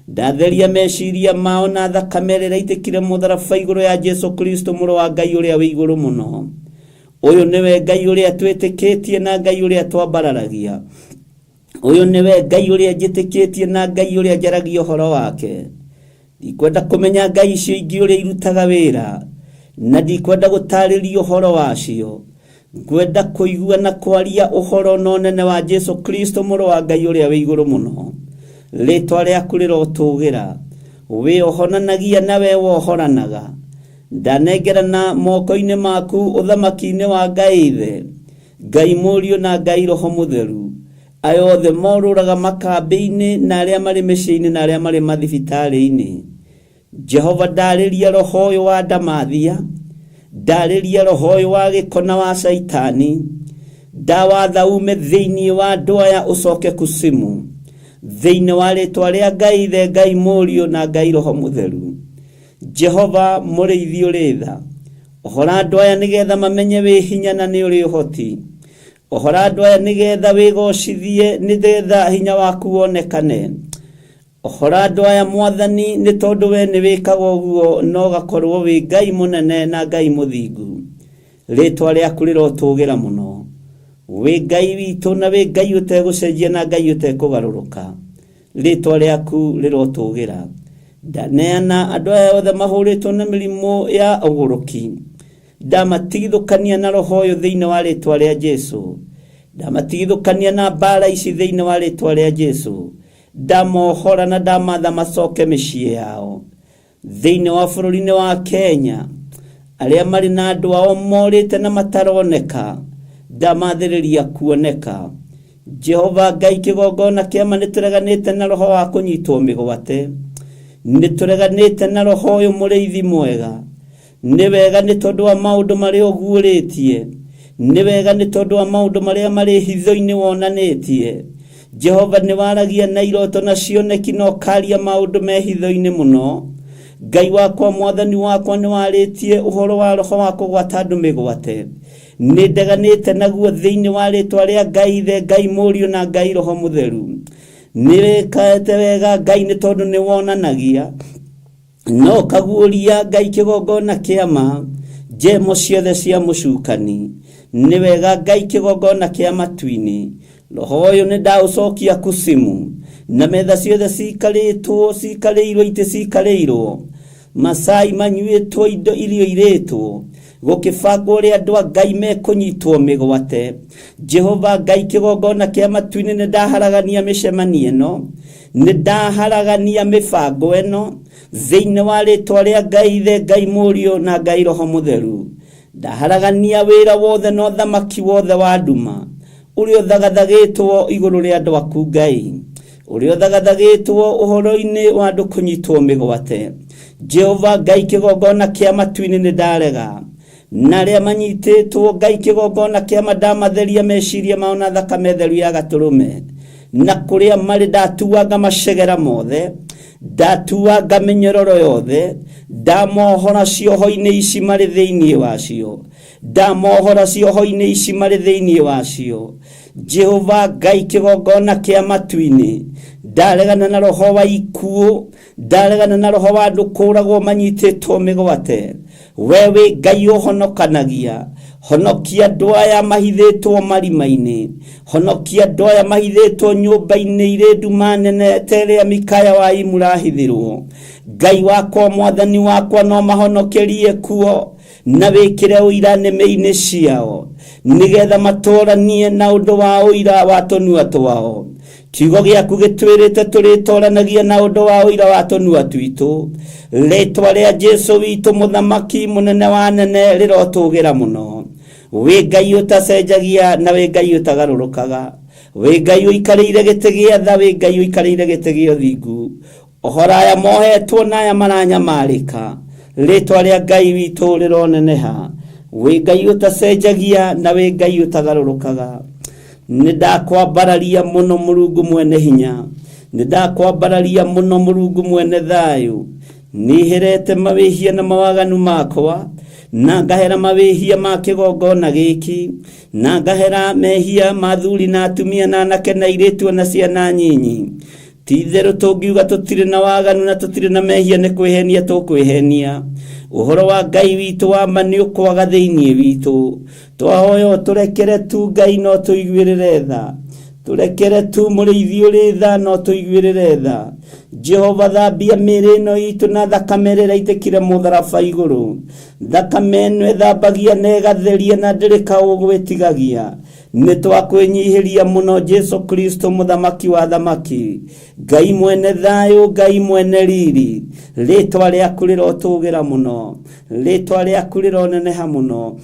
Ndatheria meciria mao na thakame ĩrĩa ĩitikire mũtharaba igũrũ ya Jesu Kristo mũrũ wa Ngai ũrĩa wĩ igũrũ mũno. Ũyũ nĩwe Ngai ũrĩa twĩtĩkĩtie na Ngai ũrĩa twambararagia. Ũyũ nĩwe Ngai ũrĩa njĩtĩkĩtie na Ngai ũrĩa njaragia ũhoro wake. Ndikwenda kũmenya ngai icio ingĩ ũrĩa irutaga wĩra, na ndikwenda gũtarĩria ũhoro wacio. Ngwenda kũigua na kwaria ũhoro na ũnene wa Jesu Kristo mũrũ wa Ngai ũrĩa wĩ igũrũ mũno. Rĩtwa rĩaku rĩrotũgĩra, wĩohonanagia na we wohoranaga. Ndanengerana moko-inĩ maku ũthamaki-inĩ wa Ngai Ithe, Ngai Mũriũ na Ngai Roho Mũtheru. Aya othe morũraga makambĩ-inĩ na arĩa marĩ mĩciĩ-inĩ na arĩa marĩ mathibitarĩ-inĩ. Jehova, ndarĩria roho ũyũ wa ndamathia, ndarĩria roho ũyũ wa gĩkona wa Saitani, ndawatha ume thĩinĩ wa andũ aya ũcoke kusimu, thĩinĩ wa rĩtwa rĩa Ngai Ithe, Ngai Mũriũ na Ngai Roho Mũtheru. Jehova mũrĩithi ũrĩ tha, ũhora andũ aya nĩgetha mamenye wĩ hinya na nĩ ũrĩ ũhoti. Ũhora andũ aya nĩgetha wĩgocithie nĩgetha hinya waku wonekane. Ũhora andũ aya Mwathani nĩ tondũ we nĩ wĩkaga ũguo na ũgakorwo wĩ Ngai mũnene na Ngai mũthingu. Rĩtwa rĩaku rĩrotũgĩra mũno. Wĩ Ngai witũ na wĩ Ngai ũtegũcenjia na Ngai ũtekũgarũrũka. ritwa rĩaku rĩrotũgĩra. Ndaneana andũ aya othe mahũrĩtwo na mĩrimũ ya ũgũrũki, ndamatigithũkania na roho ũyũ thĩinĩ wa rĩtwa rĩa Jesu. Ndamatigithũkania na mbara ici thĩinĩ wa rĩtwa rĩa Jesu. Ndamohora na ndamatha macoke mĩciĩ yao thĩinĩ wa bũrũri-inĩ wa Kenya. Arĩa marĩ na andũ ao morĩte na mataroneka, ndamathĩrĩria kuoneka. Jehova Ngai kĩgongona kĩama nĩtũreganĩte na roho wa kũnyitwo mĩgwate, nĩtũreganĩte na roho ũyũ mũrĩithi mwega. Nĩ wega nĩ tondũ wa maũndũ marĩa ũguũrĩtie, nĩ wega nĩ tondũ wa maũndũ marĩa marĩ hitho-inĩ wonanĩtie. Jehova nĩ waragia na iroto na cioneki na ũkaria maũndũ me hitho-inĩ mũno. Ngai wakwa mwathani wakwa nĩ warĩtie ũhoro wa roho wa kũgwata andũ mĩgwate. Nĩ ndeganĩte naguo thĩinĩ wa rĩtwa rĩa Ngai Ithe, Ngai Mũriũ na Ngai Roho Mũtheru. Nĩ wĩkĩte wega Ngai nĩ tondũ nĩ wonanagia no kaguũria Ngai kĩgongona kĩama njemo ciothe cia mũcukani. Nĩ wega Ngai kĩgongona kĩa matu-inĩ. Roho ũyũ nĩ ndaũcokia kusimu, na metha ciothe cikarĩirwo itĩ cikarĩirwo, Masai manyuĩtwo indo irio irĩtwo, gũkĩbangwo ũrĩa andũ a Ngai mekũnyitwo mĩgwate. Jehova Ngai kĩgongona kĩa matu-inĩ nĩ ndaharagania mĩcemanio ĩno, nĩ ndaharagania mĩbango ĩno thĩinĩ wa rĩtwa rĩa Ngai Ithe, Ngai Mũriũ na Ngai Roho Mũtheru. Ndaharagania wĩra wothe na ũthamaki wothe wa nduma ũrĩa ũthagathagĩtwo igũrũ rĩa andũ aku Ngai, ũrĩa ũthagathagĩtwo ũhoro-inĩ wa andũ kũnyitwo mĩgwate. Jehova Ngai kĩgongona kĩa matu-inĩ nĩ ndarega, na arĩa manyitĩtwo Ngai kĩgongona kĩa ndamatheria meciria mao na thakame theru ya gatũrũme. Na kũrĩa marĩ ndatuanga macegera mothe, ndatuanga mĩnyororo yothe, ndamohora cioho-inĩ ici marĩ thĩinĩ wacio, ndamohora cioho-inĩ ici marĩ thĩinĩ wacio. Jehova Ngai kĩgongona kĩa matu-inĩ, ndaregana na roho wa ikuũ, ndaregana na roho wa andũ kũragwo manyitĩtwo mĩgwate. We wĩ Ngai ũhonokanagia, honokia andũ aya mahithĩtwo marima-inĩ, honokia andũ aya mahithĩtwo nyũmba-inĩ irĩ nduma nene ta ĩrĩa Mikaya wa imũrahithirwo. Ngai wakwa mwathani wakwa no mahonokerie kuo, na wĩkĩre ũira nĩmĩ-inĩ ciao, nĩgetha matũranie na ũndũ wa ũira wa tũnua twao. Kiugo gĩaku gĩtwĩrĩte tũrĩtũranagia na ũndũ wa ũira wa tũnua twitũ. Rĩtwa rĩa Jesu witũ mũthamaki mũnene wa nene rĩrotũgĩra mũno. Wĩ Ngai ũtacenjagia na wĩ Ngai ũtagarũrũkaga, wĩ Ngai ũikarĩire gĩtĩ gĩa tha, wĩ Ngai ũikarĩire gĩtĩ gĩa ũthingu. Ũhoro aya mohetwo na aya maranyamarĩka, rĩtwa rĩa Ngai witũ rĩroneneha. Wĩ Ngai ũtacenjagia na wĩ Ngai ũtagarũrũkaga. Nĩ ndakwambararia mũno Mũrungu mwene hinya, nĩ ndakwambararia mũno Mũrungu mwene thayũ. Nĩherete mawĩhia na mawaganu makwa, na ngahera mawĩhia ma kĩgongona gĩkĩ, na ngahera mehia ma athuri na atumia na anake na airĩtu na ciana nyinyi. Ti-itherũ tũngiuga tũtirĩ na waganu na tũtirĩ na mehia nĩ kwĩhenia tũkwĩhenia. Ũhoro wa Ngai witũ wa ma nĩ ũkwaga thĩinĩ witũ. Twahoya tũrekere tu Ngai no tũiguĩrĩre tha, tũrekere tu mũrĩithi ũrĩ tha no tũiguĩrĩre tha. Jehova thambia mĩĩrĩ ĩno itũ na thakame ĩrĩa ĩitĩkire mũtharaba igũrũ. Thakame ĩno ĩthambagia na ĩgatheria na ndĩrĩ kaũũgũ ĩtigagia. Nĩ twakwĩnyihĩria mũno Jesu Kristo mũthamaki wa thamaki, Ngai mwene thayũ, Ngai mwene riri. Rĩtwa rĩaku rĩrotũgĩra mũno, rĩtwa rĩaku rĩroneneha mũno.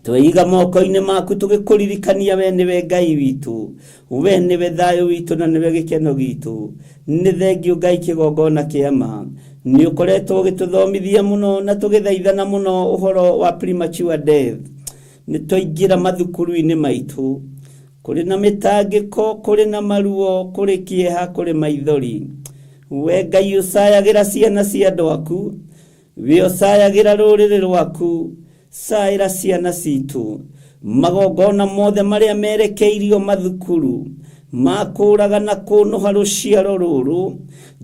Tweiga moko-inĩ maku tũgĩkũririkania we nĩwe Ngai witũ, we nĩwe thayũ witũ na nĩwe gĩkeno gitũ. Nĩ thengiũ Ngai kĩgongona kĩama, nĩ ũkoretwo ũgĩtũthomithia mũno na tũgĩthaithana mũno ũhoro wa premature death. Nĩ twaingĩra mathukuru-inĩ maitũ, kũrĩ na mĩtangĩko, kũrĩ na maruo, kũrĩ kĩeha, kũrĩ maithori. We Ngai ũcayagĩra ciana cia andũ aku, we ũcayagĩra rũrĩrĩ rwaku, caĩra ciana citũ. Magongona mothe marĩa merekeirio mathukuru makũraga na kũnũha rũciaro rũrũ,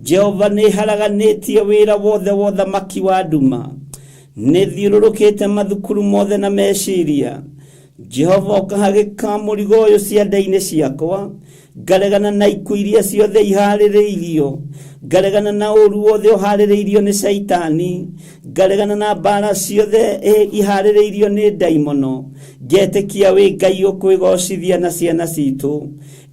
Jehova nĩ haraganĩtie wĩra wothe wa ũthamaki wa nduma. Nĩ thiũrũrũkĩte mathukuru mothe na meciria. Jehova ukahagika mũrigo ũyũ ciande-inĩ ciakwa, ngaregana na ikuũ iria ciothe iharĩrĩirio, ngaregana na ũru wothe ũharĩrĩirio nĩ Saitani, ngaregana na mbara ciothe iharĩrĩirio nĩ ndaimono, ngetĩkia wĩ Ngai ũkwĩgocithia na ciana citũ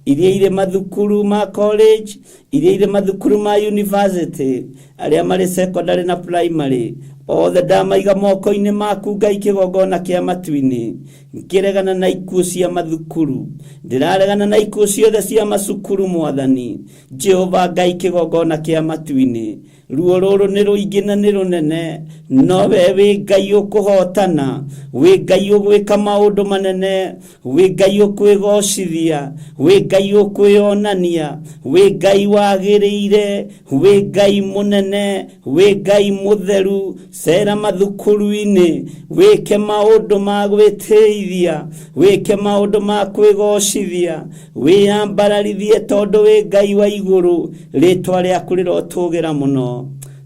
iria irĩ mathukuru ma college, iria irĩ mathukuru ma university, arĩa marĩ secondary na primary, othe ndamaiga moko-inĩ maku Ngai kĩgongona kĩa matu-inĩ, ngĩregana na ikuũ cia mathukuru, ndĩraregana na ikuũ ciothe cia macukuru Mwathani Jehova Ngai kĩgongona kĩa matu-inĩ. Ruo rũrũ nĩ rũingĩ na nĩ rũnene, no we wĩ Ngai ũkũhotana, wĩ Ngai ũgwĩka maũndũ manene, wĩ Ngai ũkwĩgocithia, wĩ Ngai ũkwĩonania, wĩ Ngai wagĩrĩire, wĩ Ngai mũnene, wĩ Ngai mũtheru. Cera mathukuru-inĩ, wĩke maũndũ ma gwĩtĩithia, wĩke maũndũ ma kwĩgocithia, wĩyambararithie tondũ wĩ Ngai wa igũrũ, rĩtwa rĩaku rĩrotũgĩra mũno.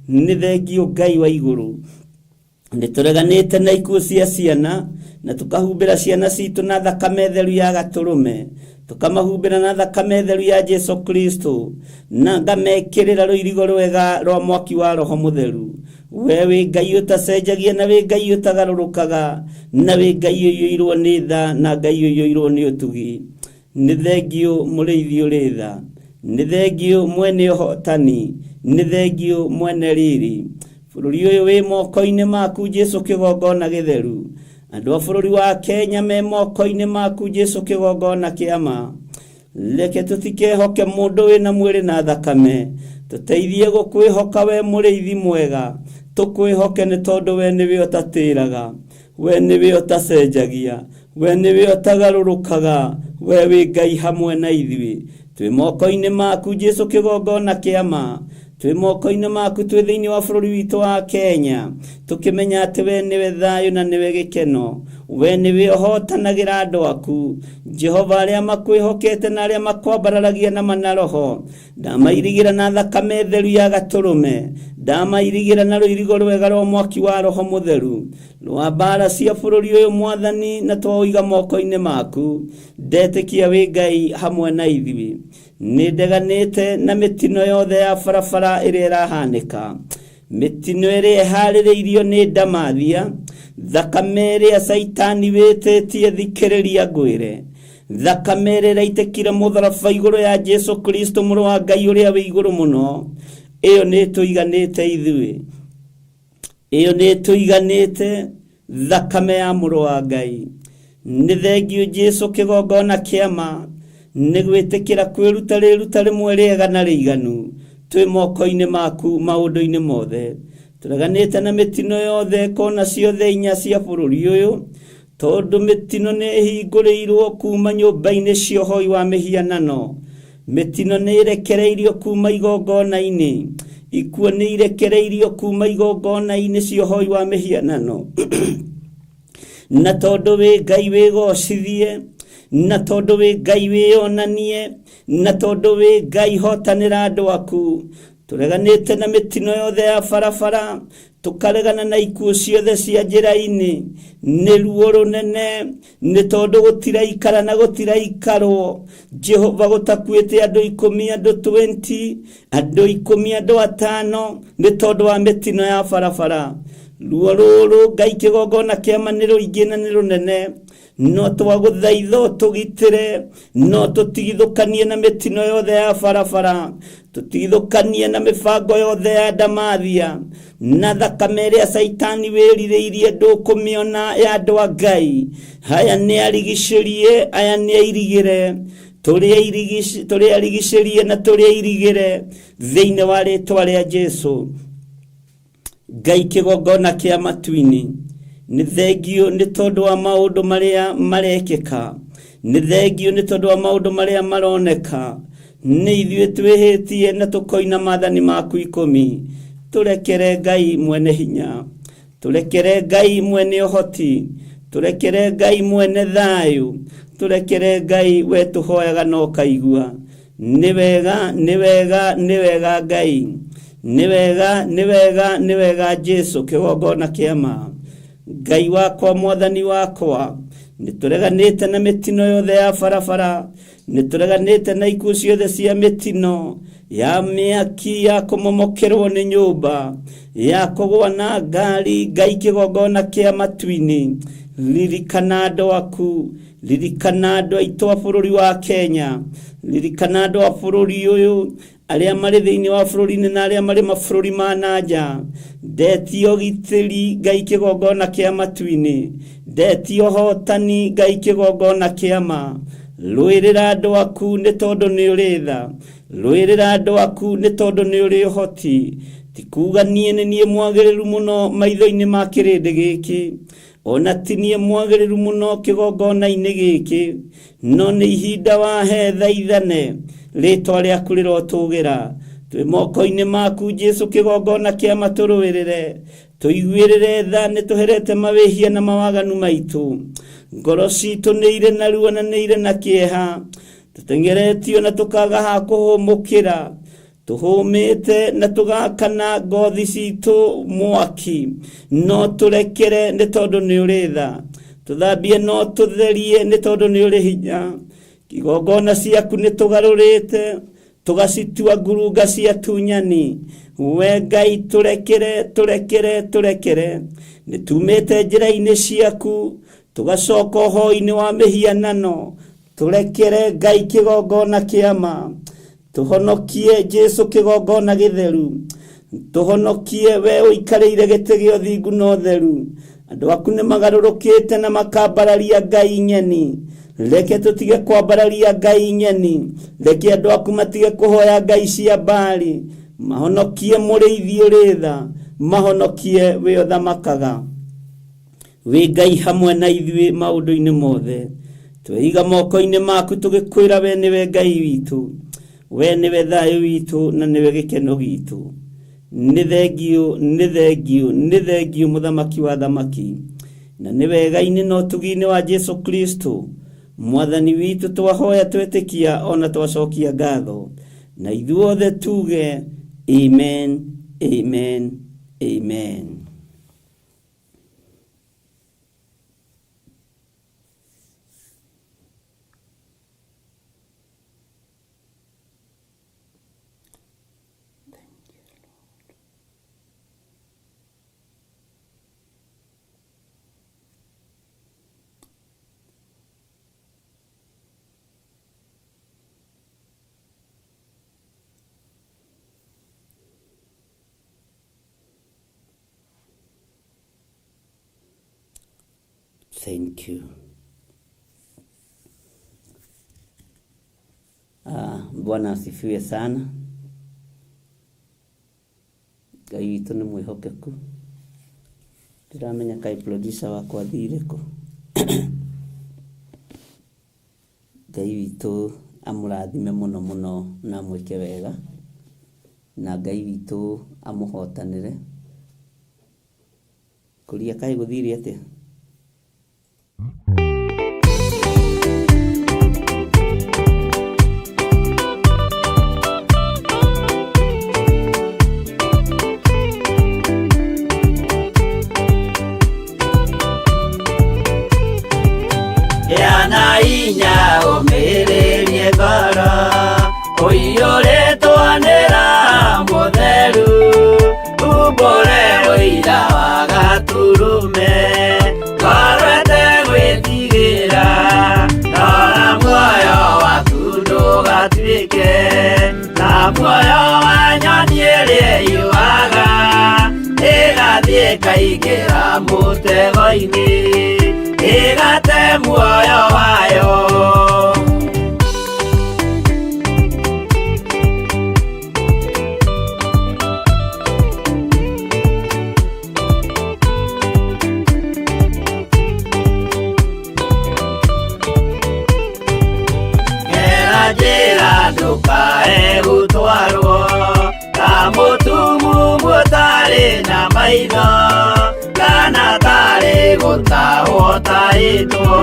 Nĩ thengio Ngai wa igũrũ, nĩtũreganĩte na ikuũ cia ciana, na tukahumbĩra ciana citũ na thakame theru ya Gatũrũme, tukamahumbĩra na thakame theru ya Jesu Kristo, na ngamekĩrĩra rũirigo rwega rwa mwaki wa Roho Mũtheru. We wĩ Ngai ũtacenjagia, na wĩ Ngai ũtagarũrũkaga, na wĩ Ngai ũiyũirwo nĩ tha, na Ngai ũiyũirwo nĩ ũtugi. Nĩ thengio mũrĩithi ũrĩ tha, nĩ thengio mwene ũhotani, nĩ thengio mwene riri. Bũrũri ũyũ wĩ moko-inĩ maku Jesu kĩgongona gĩtheru, andũ a bũrũri wa Kenya me moko-inĩ maku Jesu kĩgongona kĩama. Reke tũtikehoke mũndũ wĩna mwĩrĩ na thakame, tũteithie gũkwĩhoka we mũrĩithi mwega, tũkwĩhoke nĩ tondũ we nĩwe ũtatĩraga, we nĩwe ũtacenjagia, we nĩwe ũtagarũrũkaga, we wĩ Ngai hamwe na ithuĩ. Twĩ moko-inĩ maku Jesu kĩgongona kĩama, twĩ moko-inĩ maku twĩ thĩinĩ wa bũrũri witũ wa Kenya, tũkĩmenya atĩ we nĩwe thayũ na nĩwe gĩkeno, we nĩwe ũhotanagĩra andũ aku. Jehova, arĩa makwĩhokete na arĩa makwambararagia na manaroho, ndamairigĩra na thakame theru ya Gatũrũme, ndamairigĩra na rũirigo rwega rwa mwaki wa Roho Mũtheru, rwa mbara cia bũrũri ũyũ Mwathani, na twaũiga moko-inĩ maku. Ndetĩkia wĩ Ngai hamwe na ithuĩ. Nĩndeganĩte na mĩtino yothe ya barabara ĩrĩa ĩrahanĩka, mĩtino ĩrĩa ĩharĩrĩirio nĩ ndamathia, thakame ĩrĩa Saitani wĩtĩtie thikĩrĩria ngwĩre, thakame ĩrĩa ĩraitĩkire mũtharaba igũrũ ya Jesu Kristo mũrũ wa Ngai ũrĩa wĩ igũrũ mũno, ĩyo nĩtũiganĩte ithuĩ, ĩyo nĩtũiganĩte thakame ya mũrũ wa Ngai. Nĩ thengio Jesu kĩgongona kĩama, nĩ gwĩtĩkĩra kwĩruta rĩruta rĩmwe rĩega na rĩiganu, twĩ moko-inĩ maku maũndũ-inĩ mothe. Tũreganĩte na mĩtino yothe kona ciothe inya cia bũrũri ũyũ, tondũ mĩtino nĩ ĩhingũrĩirwo kuma nyũmba-inĩ cia ũhoi wa mĩhianano, mĩtino nĩ ĩrekereirio kuma igongona-inĩ, ikuũ nĩ irekereirio kuma igongona-inĩ cia ũhoi wa mĩhianano. Na tondũ wĩ Ngai wĩgocithie, na tondũ wĩ Ngai wĩonanie, na tondũ wĩ Ngai hotanĩra andũ aku, tũreganĩte na mĩtino yothe ya barabara, tũkaregana na ikuũ ciothe cia njĩra-inĩ. Nĩ ruo rũnene, nĩ tondũ gũtiraikara na gũtiraikarwo. Jehova gũtakuĩte andũ 10, andũ 20, andũ 10, andũ 5, nĩ tondũ wa mĩtino ya barabara. Ruo rũrũ Ngai kĩgongona kĩama nĩ rũingĩ na nĩ rũnene, no twagũthaitha ũtũgitĩre, no tũtigithũkanie na mĩtino yothe ya barabara, tũtigithũkanie na mĩbango yothe ya ndamathia, na thakame ĩrĩa Saitani wĩrirĩirie ndũkũmĩona ya andũ a Ngai. Haya nĩ arigicĩrie, aya nĩ airigĩre, tũrĩa arigicĩrie na tũrĩa airigĩre thĩinĩ wa rĩtwa rĩa Jesu. Ngai kĩgongona kĩa matu-inĩ, nĩ thengio nĩ tondũ wa maũndũ marĩa marekĩka, nĩ thengio nĩ tondũ wa maũndũ marĩa maroneka. Nĩ ithuĩ twĩhĩtie na tũkoina maathani maku 10. Tũrekere Ngai mwene hinya, tũrekere Ngai mwene ũhoti, tũrekere Ngai mwene thayũ, tũrekere Ngai we tũhoyaga na ũkaigua. Nĩ wega, nĩ wega, nĩ wega Ngai, nĩ wega, nĩ wega, nĩ wega Jesu kĩgongona kĩama. Ngai wakwa, Mwathani wakwa, nitureganite na mitino yothe ya barabara, nitureganite na ikuũ ciothe cia mitino ya mĩaki ya kũmomokerwo nĩ nyũmba, ya kũgwa na ngari. Ngai kĩgongona kĩa matu-inĩ, ririkana andũ aku, ririkana andũ aitũ a bũrũri wa Kenya, ririkana andũ a bũrũri ũyũ, arĩa marĩ thĩinĩ wa bũrũri-inĩ na arĩa marĩ mabũrũri ma nanja. Ndetio gitĩri, Ngai kĩgongona kĩa matu-inĩ, ndetio hotani, Ngai kĩgongona kĩa ma. Rũĩrĩra andũ aku nĩ tondũ nĩ ũrĩ tha, rũĩrĩra andũ aku nĩ tondũ nĩ ũrĩ ũhoti. Ti kuuga niĩ nĩ niĩ mwagĩrĩru mũno maitho-inĩ ma kĩrĩndĩ gĩkĩ, ona ti niĩ mwagĩrĩru mũno kĩgongona-inĩ gĩkĩ, no nĩ ihinda wahe thaithane, rĩtwa rĩaku rĩrotũgĩra. Twĩ moko-inĩ maku Jesu kĩgongona kĩa matũrũĩrĩre, tũiguĩrĩre tha, nĩ tũherete mawĩhia na mawaganu maitũ. Ngoro citũ nĩ irĩ na ruo na nĩ irĩ na kĩeha, tũtengeretio na tũkaga ha kũhũmũkĩra, tũhũmĩte na tũgakana ngothi citũ mwaki. No tũrekere nĩ tondũ nĩ ũrĩ tha, tũthambie no tũtherie nĩ tondũ nĩ ũrĩ hinya. Kĩgongona ciaku nĩ tũgarũrĩte, tũgacitua ngurunga cia tunyani. We Ngai tũrekere, tũrekere, tũrekere. Nĩ tumĩte njĩra-inĩ ciaku, tũgacoka ũhoro-inĩ wa mĩhianano. Tũrekere Ngai kĩgongona kĩa ma. Tũhonokie Jesu kĩgongona gĩtheru, tũhonokie we ũikarĩire gĩtĩ gĩa ũthingu na ũtheru. Andũ aku nĩ magarũrũkĩte na makambararia ngai nyeni. Reke tũtige kwambararia ngai nyeni, reke andũ aku matige kũhoya ngai cia Baali. Mahonokie mũrĩithi ũrĩ tha, mahonokie we ũthamakaga. We Ngai hamwe na ithuĩ maũndũ-inĩ mothe. Tweiga moko-inĩ maku tũgĩkwĩra we nĩwe Ngai witũ, we nĩwe thayũ witũ na nĩwe gĩkeno gitũ. Nĩ thengio, nĩ thengio, nĩ thengio mũthamaki wa thamaki, na nĩ wega-inĩ na ũtugi-inĩ wa Jesu Kristo mwathani witũ twahoya twetĩkia ona twacokia ngatho, na ithuothe tuge amen, amen, amen. Thank you. Bwana asifiwe sana. Ngai witũ nĩ mwĩhokeku. Ndiramenya kai producer wakwa thire kũ. Ngai witũ amũrathime mũno mũno na mwĩke wega, na Ngai witũ amũhotanĩre. Kũria kai gũthire atĩa? Yana inya ũmĩrĩrie ngoro, ũiyũrĩtwanĩra mũtheru, umbũre ũira wa gaturume, ngorwete gwĩtigĩra, rora muoyo waku ndũgatuĩke na muoyo wa nyoni ĩrĩa yuaga, ĩgathiĩ ĩkaingĩra mũtego-inĩ, ĩgate muoyo wayo. Gera njĩra ndũkae gũtwarwo ta mũtumumu ũtarĩ na maitho, kana tarĩ gũtahwo taĩtwo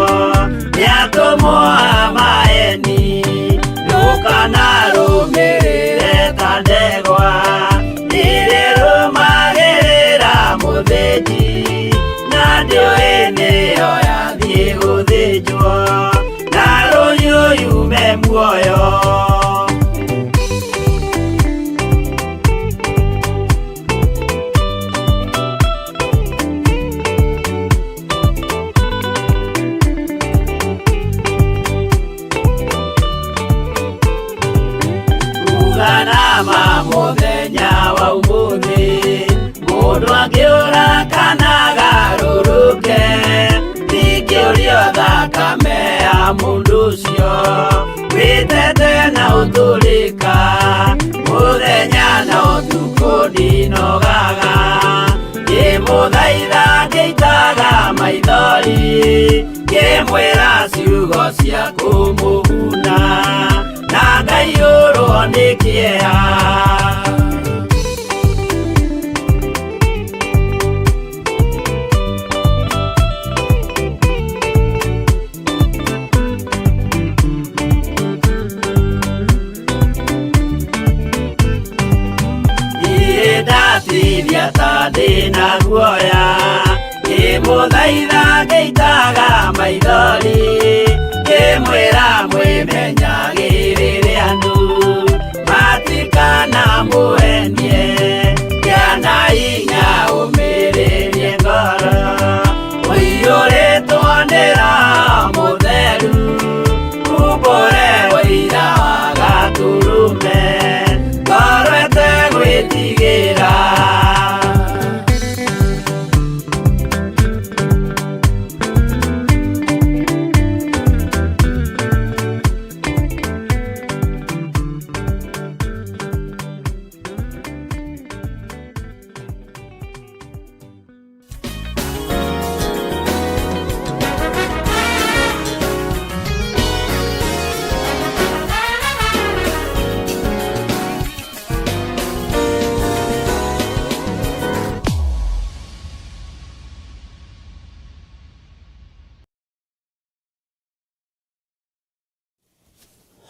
nĩ atũmwo a maeni. Ndũkana rũmĩrĩre ta ndegwa ĩrĩ rũmagĩrĩra mũthĩnji, na ndĩũĩ nĩyo yathiĩ gũthĩnjwo. muoyo. Uganama muthenya wa umuthi, mundu angiura kana garuruke, ndingĩũrio thakame ya mundu ũcio, wĩtete na ũtũrĩka, muthenya na ũtukũ ndinogaga, ngĩmũthaitha ngĩitaga maithori, ngĩmwĩra ciugo cia kũmũguna, na ngaiyũrwo nĩ kĩeha. Ndatiria ta ndĩna guoya, ngĩmũthaitha ngĩitaga maithori, ngĩmwĩra mwĩmenyagĩrĩre andũ, matikana mũhenie, gĩana hinya ũmĩrĩrie ngoro, ũiyũrĩtwo nĩ Roho Mũtheru, umbũre ũira wa Gatũrũme, ngoro ĩtegwĩtigĩra.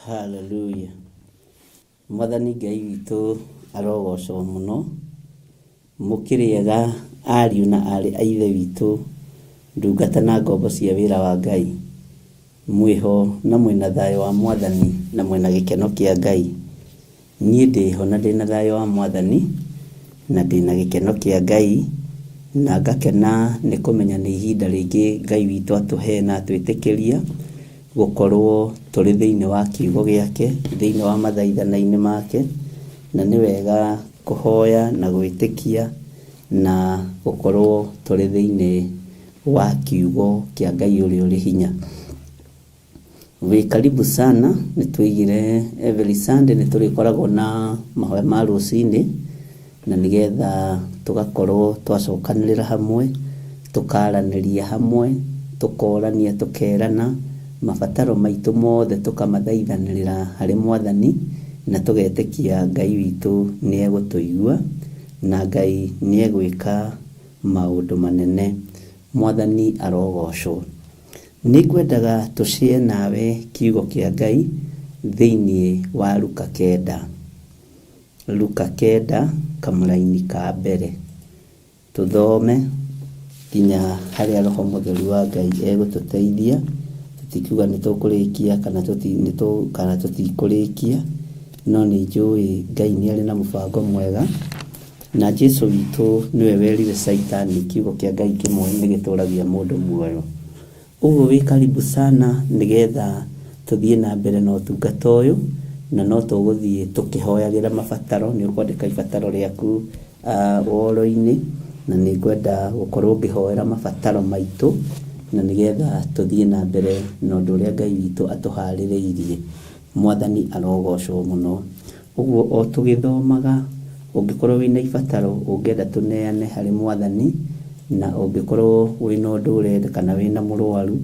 Hallelujah. Mwathani Ngai witũ arogocwo mũno, mũkĩrĩega ariũ na arĩ a ithe witũ, ndungata na ngombo cia wĩra wa Ngai, mwĩho na mwĩna thayũ wa Mwathani na mwĩna gĩkeno kĩa Ngai. Niĩ ndĩho na ndĩna thayũ wa Mwathani na ndĩna gĩkeno kĩa Ngai, na ngakena nĩ kũmenya nĩ ihinda rĩngĩ Ngai witũ atũhe na atwĩtĩkĩria gũkorwo tũrĩ thĩinĩ wa kiugo gĩake, thĩinĩ wa mathaithana-inĩ make, na nĩ wega kũhoya na gwĩtĩkia na gũkorwo tũrĩ thĩinĩ wa kiugo kĩa Ngai ũrĩa ũrĩ hinya. Wĩ karibu sana, nĩ twĩgire every Sunday nĩ tũrĩkoragwo na mahoya ma rũcinĩ, na nĩgetha tũgakorwo twacokanĩrĩra hamwe, tũkaranĩria hamwe, tũkorania, tũkerana mabataro maitũ mothe, tũkamathaithanĩrĩra harĩ Mwathani, na tũgetĩkia Ngai witũ nĩ egũtũigua na Ngai nĩ egwĩka maũndũ manene. Mwathani arogocwo. Nĩ ngwendaga tũshare nawe kiugo kĩa Ngai thĩinĩ wa Luka 9. Luka 9 kamũraini ka mbere. Tũthome nginya harĩa Roho Mũtheru wa Ngai egũtũteithia. Tũtikiuga nĩ tũkũrĩkia kana tũtikũrĩkia, no nĩ njũĩ Ngai nĩ arĩ na mũbango mwega, na Jesũ witũ nĩwe werire Saitani kiugo kĩa Ngai kĩmwe nĩ gĩtũragia mũndũ muoyo. Ũguo wĩ karibu sana, nĩgetha tũthiĩ na mbere na ũtungata ũyũ, na no tũgũthiĩ tũkĩhoyagĩra mabataro. Nĩ ũkwandĩka ibataro rĩaku woro-inĩ, na nĩ ngwenda gũkorwo ngĩhoera mabataro maitũ, na nĩgetha tũthiĩ na mbere na ũndũ ũrĩa Ngai witũ atũharĩrĩirie. Mwathani arogocwo mũno. Ũguo o tũgĩthomaga, ũngĩkorwo wĩna ibataro ũngĩenda tũneane harĩ Mwathani, na ũngĩkorwo wĩna ũndũ ũrenda kana wĩna mũrwaru,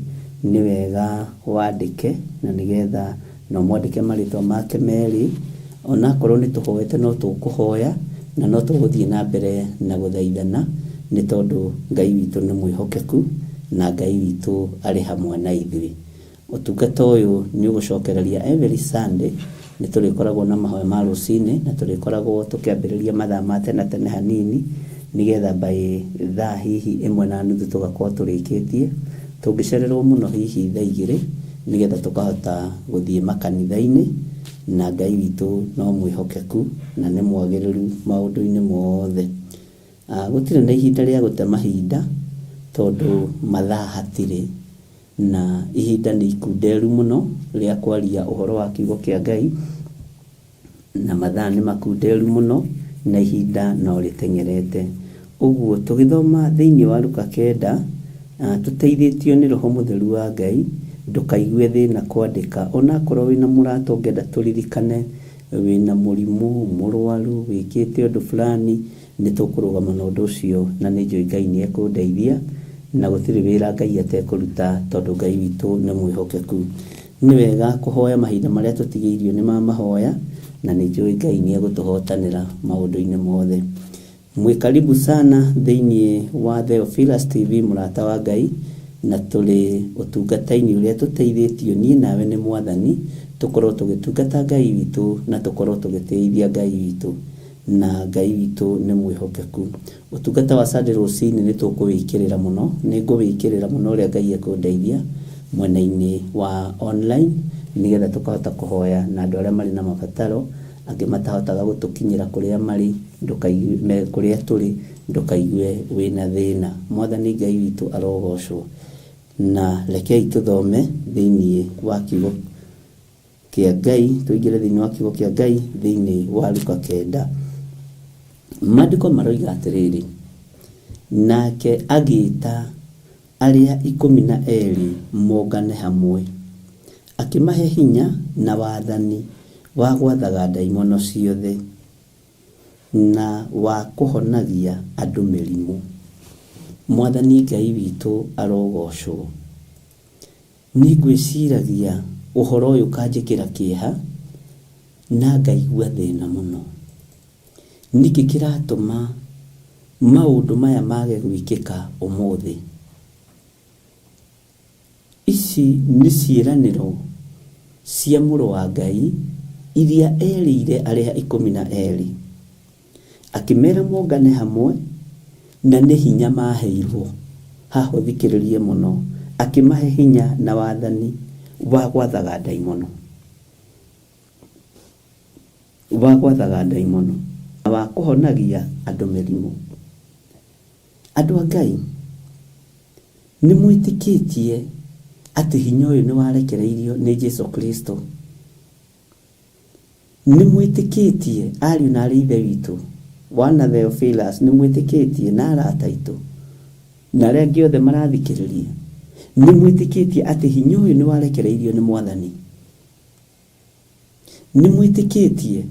nĩ wega wandĩke, na nĩgetha no mwandĩke marĩtwa make merĩ. Onakorwo nĩ tũhoete no tũkũhoya, na no tũgũthiĩ na mbere na gũthaithana, nĩ tondũ Ngai witũ nĩ mwĩhokeku na Ngai witũ arĩ hamwe na ithuĩ. Ũtungata ũyũ nĩ ũgũcokereria every Sunday. Nĩ tũrĩkoragwo na mahoya ma rũcinĩ, na tũrĩkoragwo tũkĩambĩrĩria mathaa ma tene hanini, nĩgetha by thaa hihi 1:30 tũgakorwo tũrĩkĩtie. Tũngĩcererwo mũno hihi thaa 2, nigetha tukahota guthie makanitha-ini na Ngai witũ no mwĩhokeku na nĩ mwagĩrĩru maũndũ-inĩ mothe. Gũtirĩ na ihinda rĩa gũte mahinda tondũ mathaa hatirĩ na ihinda nĩ ikunderu mũno rĩa kwaria ũhoro wa kiugo kĩa Ngai na mathaa nĩ makunderu mũno na ihinda no rĩteng'erete. Ũguo tũgĩthoma thĩinĩ wa Luka 9 tũteithĩtio nĩ Roho Mũtheru wa Ngai, ndũkaigue thĩna kwandĩka ona korwo wĩna mũrata ũngĩenda tũririkane wĩna mũrimũ, mũrwaru, wĩkĩte ũndũ fulani, nĩ tũkũrũgama na ũndũ ũcio na nĩ njũĩ Ngai nĩ ekũndeithia na gũtirĩ wĩra Ngai atekũruta tondũ Ngai witũ nĩ mwĩhokeku. Nĩ wega kũhoya mahinda marĩa tũtigĩirio nĩ mahoya na nĩ njũĩ Ngai nĩ egũtũhotanĩra maũndũ-inĩ mothe. Mwĩkaribu sana thĩinĩ wa Theophilus TV mũrata wa Ngai, na tũrĩ ũtungata-inĩ ũrĩa tũteithĩtio niĩ nawe nĩ Mwathani tũkorwo tũgĩtungata Ngai witũ na tũkorwo tũgĩteithia Ngai witũ, na Ngai witũ nĩ mwĩhokeku. Ũtungata wa Sunday rũcinĩ nĩ tũkũwĩkĩrĩra mũno, nĩ ngũwĩkĩrĩra mũno ũrĩa Ngai ekũndeithia mwena-inĩ wa online nigetha tũkahota kũhoya na andũ arĩa marĩ na mabataro, angĩ matahotaga gũtũkinyĩra kũrĩa marĩ, ndũkaigue kũrĩa tũrĩ, ndũkaigue wĩna thĩna. Mwathani Ngai witũ arogocwo. Na rekei tũthome thĩinĩ wa kiugo kĩa Ngai, tũingĩre thĩinĩ wa kiugo kĩa Ngai thĩinĩ wa Luka 9. Maandĩko maroiga atĩrĩrĩ, nake agĩĩta arĩa 12 mongane hamwe, akĩmahe hinya na wathani wa gwathaga ndaimono ciothe na wa kũhonagia andũ mĩrimũ. Mwathani Ngai witũ arogocwo. Nĩ ngwĩciragia ũhoro ũyũ kanjĩkĩra kĩeha na ngaigua thĩna mũno. Nĩkĩ kĩratũma maũndũ maya mage gwĩkĩka ũmũthĩ? Ici nĩ ciĩranĩro cia mũrũ wa Ngai iria erĩire arĩa 12, akĩmera mongane hamwe na nĩ hinya maheirwo. Haha thikĩrĩrie mũno, akĩmahe hinya na wathani wa gwathaga ndaimono, na wa kũhonagia andũ mĩrimũ. Andũ a Ngai, nĩ mwĩtĩkĩtie atĩ hinya ũyũ nĩ warekereirio nĩ Jesu Kristo? Nĩ mwĩtĩkĩtie ariũ na arĩ ithe witũ wana Theophilus, nĩ mwĩtĩkĩtie na arata aitũ na arĩa angĩ othe marathikĩrĩria, nĩ mwĩtĩkĩtie atĩ hinya ũyũ nĩ warekereirio nĩ Mwathani? Nĩ mwĩtĩkĩtie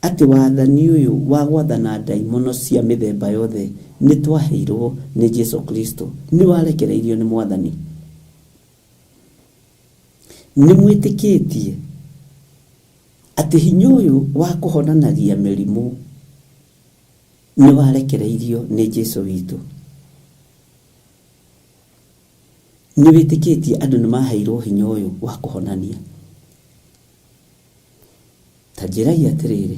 atĩ wathani ũyũ wa gwathana ndaimono cia mĩthemba yothe nĩ twaheirwo nĩ Jesu Kristo, nĩ warekereirio nĩ Mwathani? Nĩ mwĩtĩkĩtie atĩ hinya ũyũ wa kũhonanagia mĩrimũ nĩ warekereirio nĩ Jesu witũ? Nĩ wĩtĩkĩtie andũ nĩ maheirwo hinya ũyũ wa kũhonania? Ta njĩrai atĩrĩrĩ,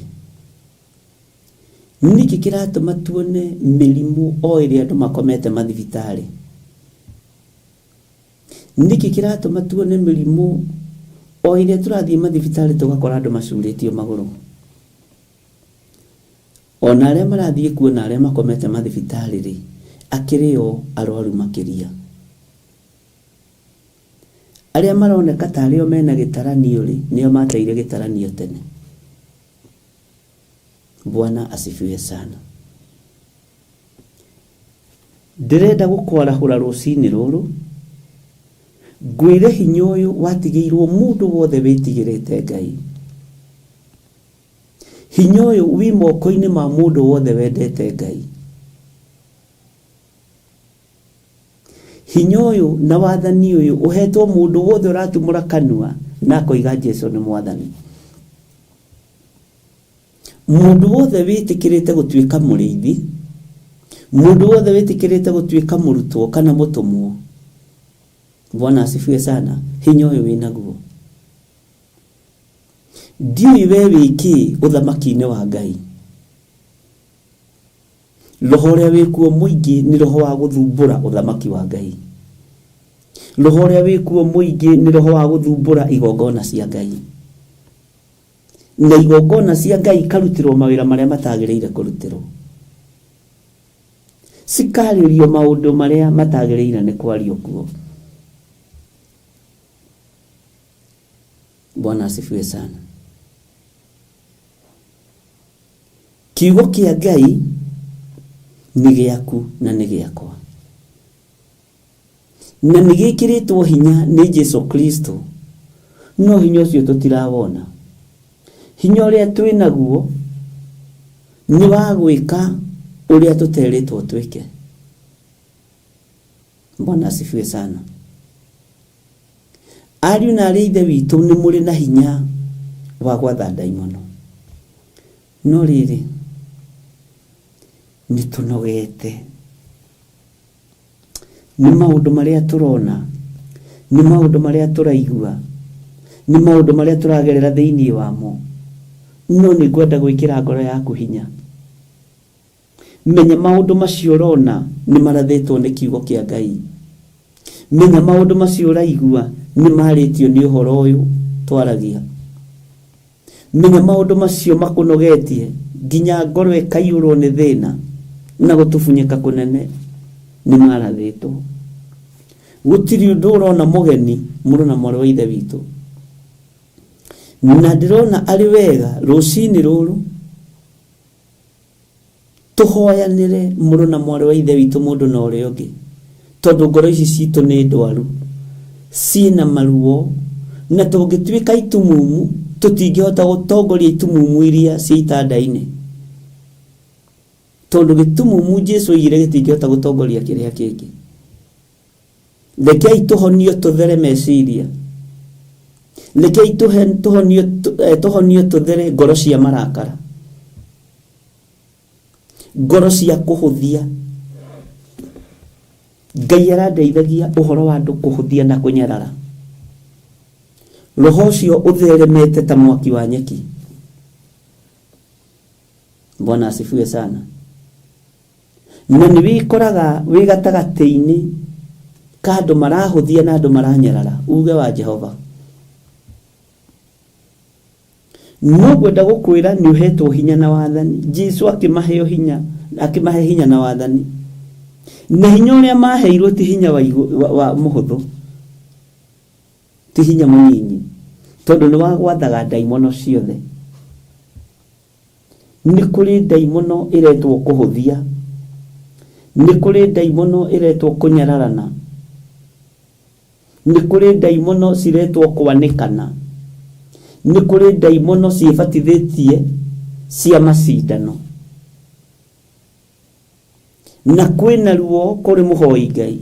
nĩkĩ kĩratũma tuone mĩrimũ o ĩrĩa andũ makomete mathibitarĩ? Nĩkĩ kĩratũma tuone mĩrimũ o ĩrĩa tũrathiĩ mathibitarĩ tũgakora andũ macurĩtio magũrũ? Ona arĩa marathiĩ kuona arĩa makomete mathibitarĩ rĩ, akĩrĩ o arwaru makĩria. Arĩa maroneka tarĩ o mena gĩtaranio rĩ, nĩo mateire gĩtaranio tene. Bwana asifiwe sana. Ndĩrenda gũkwarahũra rũcinĩ rũrũ, ngwĩre hinya ũyũ watigĩirwo mũndũ wothe wĩtigĩrĩte Ngai. Hinya ũyũ wĩ moko-inĩ ma mũndũ wothe wendete Ngai. Hinya ũyũ na wathani ũyũ ũhetwo mũndũ wothe ũratumũra kanua na koiga Jesu nĩ Mwathani. Mũndũ wothe wĩtĩkĩrĩte gũtuĩka mũrĩithi, mũndũ wothe wĩtĩkĩrĩte gũtuĩka mũrutwo kana mũtũmwo, Bwana asifiwe sana, hinya ũyũ wĩnaguo. Ndiũĩ we wĩkĩ ũthamaki-inĩ wa Ngai. Roho ũrĩa wĩkuo mũingĩ nĩ roho wa gũthumbũra ũthamaki wa Ngai. roho ũrĩa wĩkuo mũingĩ nĩ roho wa gũthumbũra igongona cia Ngai, na igongona cia Ngai karutirwo mawĩra marĩa matagĩrĩire kũrutĩrwo, cikarĩrio maũndũ marĩa matagĩrĩire nĩ kwario kuo. Bwana asifiwe sana. Kiugo kĩa Ngai nĩ gĩaku na nĩ gĩakwa, na nĩ gĩkĩrĩtwo hinya nĩ Jesu Kristo, no hinya ũcio tũtirawona. Hinya ũrĩa twĩ naguo nĩ wa gwĩka ũrĩa tũterĩtwo twĩke. Bwana asifiwe sana. Ariũ na aarĩ a Ithe witũ nĩ mũrĩ na hinya wa gwatha ndaimono, no rĩrĩ nĩ tũnogete nĩ maũndũ marĩa tũrona, nĩ maũndũ marĩa tũraigua, nĩ maũndũ marĩa tũragerera thĩinĩ wamo, no nĩ ngwenda gwĩkĩra ngoro yaku hinya. Menya maũndũ macio ũrona nĩ marathĩtwo nĩ kiugo kĩa Ngai. Menya maũndũ macio ũraigua nĩ marĩtio nĩ ũhoro ũyũ twaragia. Menya maũndũ macio makũnogetie nginya ngoro ĩkaiyũrwo nĩ thĩna na gũtubunyĩka kũnene nĩ marathĩtwo. Gũtirĩ ũndũ ũrona mũgeni mũrũ na mwarĩ wa Ithe witũ, na ndĩrona arĩ wega rũcinĩ rũrũ tũhoyanĩre mũrũ na mwarĩ wa Ithe witũ mũndũ na ũrĩa ũngĩ, tondũ ngoro ici citũ nĩ ndwaru, ciĩna maruo, na tũngĩtuĩka itumumu tũtingĩhota gũtongoria itumumu iria cia itanda-inĩ, tondũ gĩtumumu Jesu oigire gĩtingĩhota gũtongoria kĩrĩa kĩngĩ. Rekei tũhonio tũthere meciria, rekei tũhonio tũthere ngoro cia marakara, ngoro cia kũhũthia. Ngai arandeithagia ũhoro wa andũ kũhũthia na kũnyarara. Roho ũcio ũtheremete ta mwaki wa nyeki. Bwana asifiwe sana. Na nĩ wĩkoraga wĩ gatagatĩ-inĩ ka andũ marahũthia na andũ maranyarara, uge wa Jehova. No ngwenda gũkwĩra nĩ ũhetwo hinya na wathani. Jesu akĩmahe hinya na wathani, na hinya ũrĩa maheirwo ti hinya wa mũhũthũ, ti hinya mũnyinyi, tondũ nĩ wa gwathaga ndaimono ciothe. Nĩ kũrĩ ndaimono ĩretwo kũhũthia, nĩ kũrĩ ndaimono ĩretwo kũnyararana, nĩ kũrĩ ndaimono ciretwo kwanĩkana, nĩ kũrĩ ndaimono ciĩbatithĩtie cia macindano, na kwĩna ruo kũrĩ mũhoi Ngai,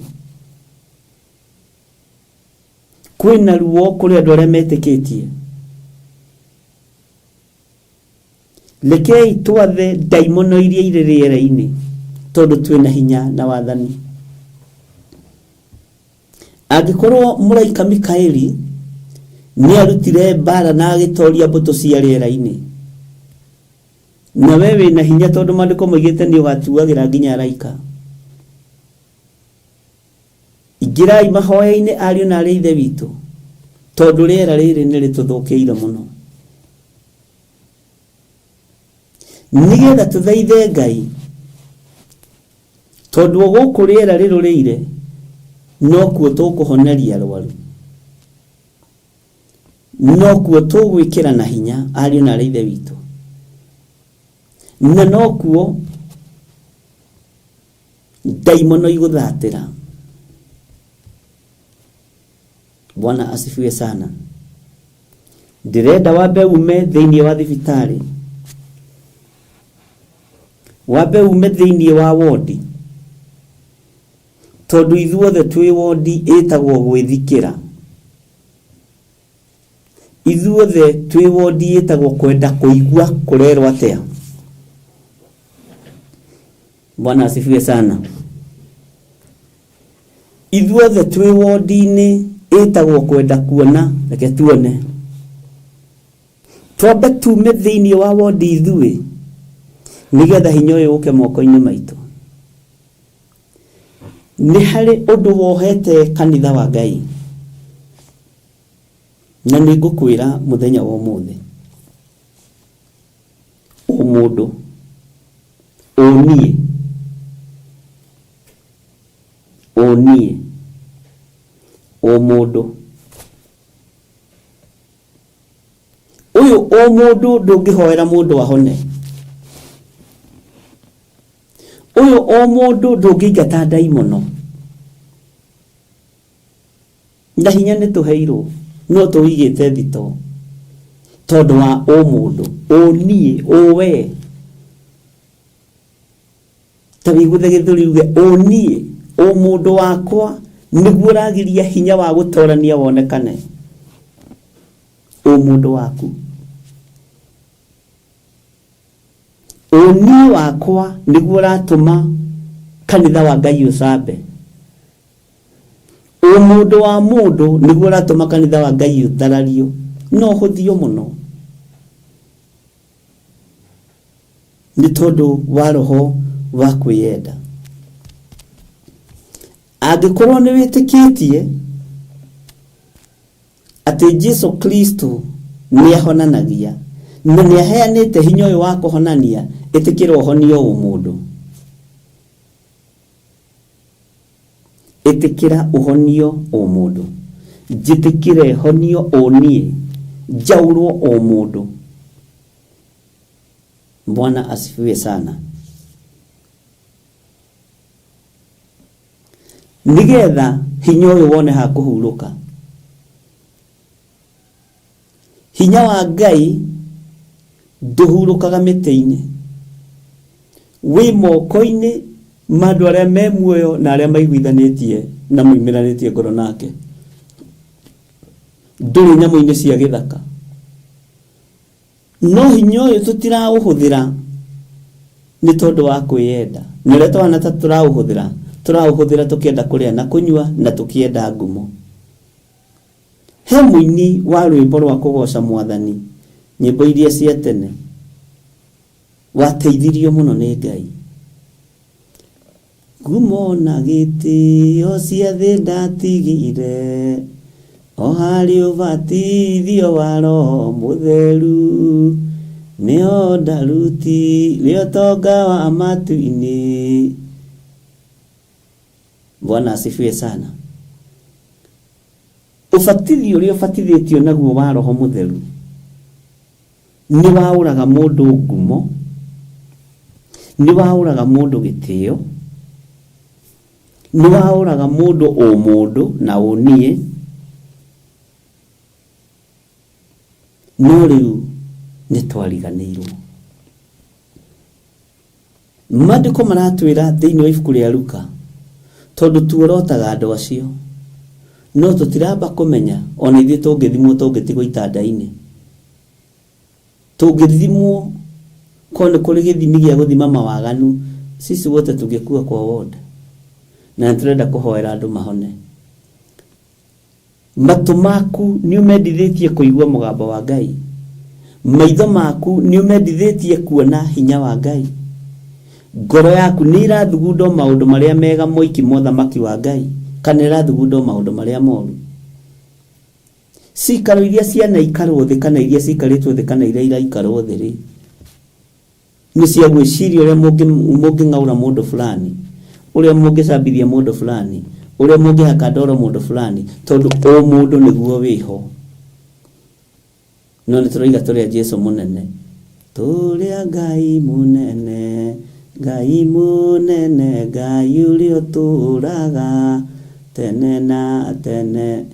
kwĩna ruo kũrĩ andũ arĩa metĩkĩtie. Rekei twathe ndaimono iria irĩ rĩera-inĩ, tondũ twĩna hinya na wathani. Angĩkorwo mũraika Mikaeli nĩ arutire mbara na agĩtoria mbũtũ cia rĩera-inĩ, na we wĩna hinya tondũ maandĩko moigĩte nĩ ũgatuagĩra nginya araika, ingĩrai mahoya-inĩ ariũ na aarĩ a Ithe witũ, tondũ rĩera rĩrĩ nĩ rĩtũthũkĩire mũno. Nĩgetha tũthaithe Ngai, tondũ gũkũ rĩera rĩrũrĩire no kuo tũkũhoneria arwaru, no kuo tũgwĩkĩra na hinya ariũ na aarĩ a Ithe witũ, na no kuo ndaimono igũthatĩra. Bwana asifiwe sana. Ndĩrenda wambe ume thĩinĩ wa thibitarĩ, wambe ume thĩinĩ wa wodi, tondũ ithuothe twĩ wodi ĩtagwo gwĩthikĩra, ithuothe twĩ wodi ĩtagwo kwenda kũigua kũrerwo atĩa. Bwana asifiwe sana. Ithuothe twĩ wodi-inĩ ĩtagwo kwenda kuona, reke tuone. Twambe tume thĩinĩ wa wodi ithuĩ, nĩgetha hinya ũyũ ũke moko-inĩ maitũ. nĩ harĩ ũndũ wohete kanitha wa Ngai, na nĩ ngũkwĩra mũthenya wa ũmũthĩ, mũndũ ũniĩ mũndũ ũyũ mũndũ ndũngĩhoera mũndũ ahone, ũyũ mũndũ ndũngĩingata ndaimono, na hinya nĩ tũheirwo no tũwĩigĩte thito tondũ wa mũndũ ũniĩ we ta wĩgũthe gĩthũri uge ũniĩ mũndũ wakwa nĩguo ũragiria hinya wa gũtorania wonekane, mũndũ waku ũniĩ wakwa nĩguo ũratũma kanitha wa Ngai ũcambe, mũndũ wa mũndũ nĩguo ũratũma kanitha wa Ngai ũtharario, no hũthio mũno nĩ tondũ wa roho wa kwĩyenda. Angĩkorwo nĩ wĩtĩkĩtie atĩ Jesu Kristo nĩ ahonanagia na nĩ aheanĩte hinya ũyũ wa kũhonania, ĩtĩkĩra ũhonio mũndũ, ĩtĩkĩra ũhonio mũndũ, njĩtĩkĩre honio niĩ, njaurwo mũndũ. Bwana asifiwe sana. Nigetha hinya ũyũ wone ha kũhurũka, hinya wa Ngai ndũhurũkaga mĩtĩ-inĩ, wĩ moko-inĩ ma andũ arĩa me muoyo na arĩa maiguithanĩtie na moimĩranĩtie ngoro nake, ndũrĩ nyamũ-inĩ cia gĩthaka. No hinya ũyũ tũtiraũhũthĩra nĩ tondũ wa kwĩyenda, na rĩrĩa twana ta tũraũhũthĩra tũkĩenda kũrĩa na kũnyua na tũkĩenda ngumo. He mũini wa rwĩmbo rwa kũgoca Mwathani, nyĩmbo iria cia tene, wateithirio mũno nĩ Ngai. Ngumo na gĩtĩo cia thĩ ndatigire, o harĩ ũbatithio wa Roho Mũtheru, nĩho ndarutire ũtonga wa matu-inĩ. Bwana asifiwe sana. Ũbatithio ũrĩa ũbatithĩtio naguo wa Roho Mũtheru nĩ waũraga mũndũ ngumo, nĩ waũraga mũndũ gĩtĩo, nĩ waũraga mũndũ mũndũ na ũniĩ. No rĩu nĩ twariganĩirwo. Maandĩko maratwĩra thĩinĩ wa ibuku rĩa Luka, tondũ tuorotaga andũ acio, no tũtiramba kũmenya ona ithuĩ tũngĩthimwo tũngĩtigwo itanda-inĩ, tũngĩthimwo kone kũrĩ gĩthimi gĩa gũthima mawaganu, sisi wote tungekuwa kwa woda, na turenda kuhoera andu mahone. Matu maku ni umendithĩtie kũigua mũgambo wa Ngai, maitho maku ni umendithĩtie kuona hinya wa Ngai, ngoro yaku ni irathugunda maundu maria mega moiki mothamaki wa Ngai, kana irathugunda maundu maria moru. Cikaro iria ciana ikarwo thĩ kana iria cikaritwo thĩ kana iria iraikarwo thĩ rĩ, ni cia gwĩciria ũrĩa mũngĩng'aura mũndũ fulani, ũrĩa mũngĩcambithia mũndũ fulani, ũrĩa mũngĩhaka ndoro mũndũ fulani, tondũ o mũndũ nĩguo wĩho. No nĩ tũroiga tũrĩa Jesu mũnene, tũrĩa Ngai mũnene, Ngai mũnene, Ngai ũrĩa ũtũũraga tene na tene,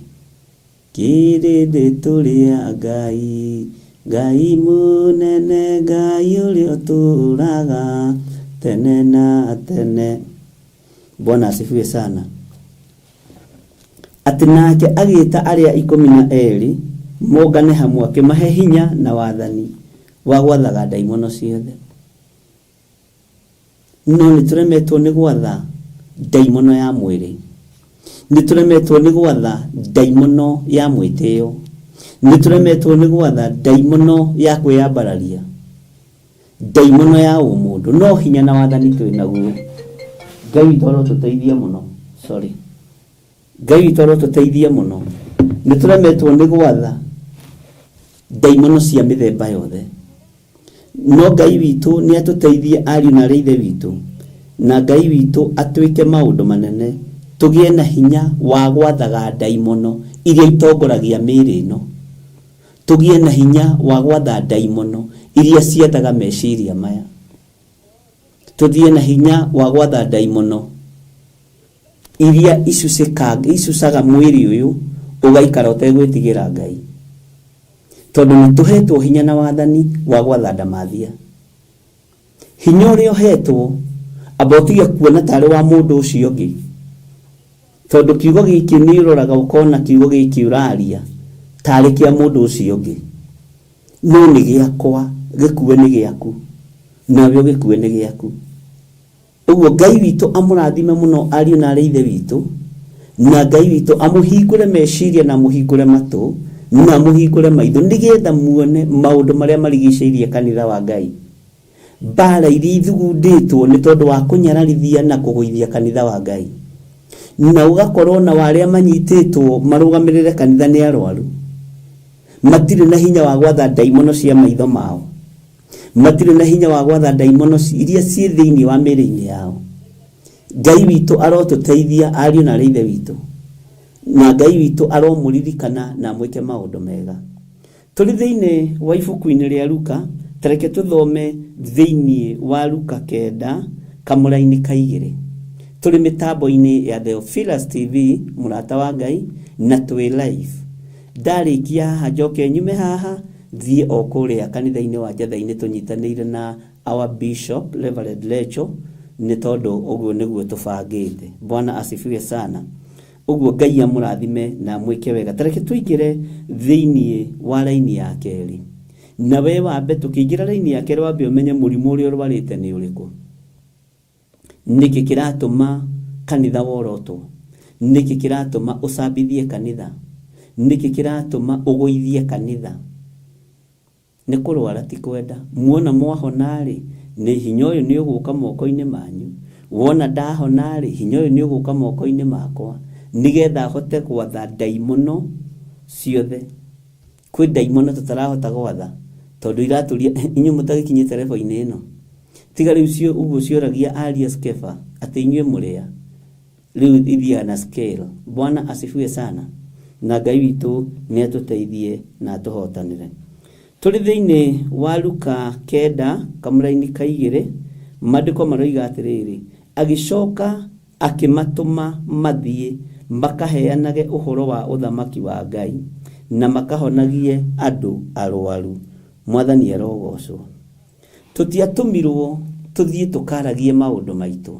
kĩrĩndĩ tũrĩa Ngai, Ngai mũnene, Ngai ũrĩa ũtũũraga tene na tene. Bwana asifiwe sana. Atĩ nake agĩĩta arĩa 12 mongane hamwe, akĩmahe hinya na wathani wa gwathaga ndaimono ciothe. No nĩtũremetwo nĩ gwatha ndaimono ya mwĩrĩ, nĩtũremetwo nĩ gwatha ndaimono ya mwĩtĩo, nĩtũremetwo nĩ gwatha ndaimono ya kwĩyambararia, ndaimono ya ũmũndũ. No hinya na wathani twĩ naguo. Ngai toro tũteithie mũno. Ngai witũ arotũteithia mũno. Nĩ tũremetwo nĩ gwatha ndaimono cia mĩthemba yothe, no Ngai witũ nĩ atũteithie ariũ na arĩ ithe witũ, na Ngai witũ atwĩke maũndũ manene, tũgĩe na hinya wa gwathaga ndaimono iria itongoragia mĩĩrĩ ĩno, tũgĩe na hinya wa gwatha ndaimono iria ciathaga meciria maya, tũthiĩ na hinya wa gwatha ndaimono iria icucaga mwĩrĩ ũyũ ũgaikara ũtegwĩtigĩra Ngai, tondũ nĩ tũhetwo hinya na wathani wa gwatha ndamathia. Hinya ũrĩa ũhetwo amba ũtige kuona tarĩ wa mũndũ ũcio ũngĩ, tondũ kiugo gĩkĩ nĩ ũroraga ũkona kiugo gĩkĩ ũraria tarĩ kĩa mũndũ ũcio ũngĩ, no nĩ gĩakwa, gĩkuwe nĩ gĩaku, nawe gĩkuwe nĩ gĩaku. Ũguo Ngai witũ amũrathime mũno ariũ na arĩ ithe witũ, na Ngai witũ amũhingũre meciria na amũhingũre matũ na amũhingũre maitho, nĩgetha muone maũndũ marĩa marigicĩirie kanitha wa Ngai, mbara iria ithugundĩtwo nĩ tondũ wa kũnyararithia na kũgũithia kanitha wa Ngai, na ũgakorwo na warĩa manyitĩtwo marũgamĩrĩre kanitha nĩ arwaru, matirĩ na hinya wa gwatha ndaimono cia maitho mao, matirĩ na hinya wa gwatha ndaimono iria ciĩ thĩinĩ wa mĩĩrĩ-inĩ yao. Ngai witũ arotũteithia ariũ na arĩ ithe witũ, na Ngai witũ aromũririkana na amwĩke maũndũ mega. Tũrĩ thĩinĩ wa ibuku-inĩ rĩa Luka, tareke tũthome thĩinĩ wa Luka 9 kamũra-inĩ ka 2. Tũrĩ mĩtambo-inĩ ya Theophilus TV mũrata wa Ngai na twĩ live. Ndarĩkia haha njoke nyume haha thiĩ o kũrĩa kanitha-inĩ wa Njatha-inĩ tũnyitanĩire na our bishop Reverend Lecho, nĩ tondũ ũguo nĩguo tũbangĩte. Bwana asifiwe sana. Ũguo Ngai amũrathime na mwĩke wega. Tareke tũingĩre thĩinĩ wa raini ya kerĩ, na we wambe tũkĩingĩra raini ya kerĩ wambe ũmenye mũrimũ ũrĩa ũrwarĩte nĩ ũrĩkũ, nĩkĩ kĩratũma kanitha worotwo, nĩkĩ kĩratũma ũcambithie kanitha, nĩkĩ kĩratũma ũgũithie kanitha. Nĩ kũrwara ti kwenda, muona mwahona-rĩ nĩ hinya ũyũ nĩ ũgũka moko-inĩ manyu, wona ndahona-rĩ hinya ũyũ nĩ ũgũka moko-inĩ makwa, nĩgetha hote gwatha ndaimono ciothe. Kwĩ ndaimono tũtarahota gwatha tondũ iratũria inyuĩ mũtagĩkinyĩte level-inĩ ĩno, tiga rĩu ũguo cioragia Arius Kefa atĩ inyuĩ mũrĩa, rĩu ithiaga na scale. Bwana asifiwe sana, na Ngai witũ nĩ atũteithie na atũhotanĩre. Tũrĩ thĩinĩ wa Luka 9 kamũra-inĩ ka 2, maandĩko maroiga atĩrĩrĩ, agĩcoka akĩmatũma mathiĩ makaheanage ũhoro wa ũthamaki wa Ngai na makahonagie andũ arwaru. Mwathani arogocwo. Tũtiatũmirwo tũthiĩ tũkaragie maũndũ maitũ,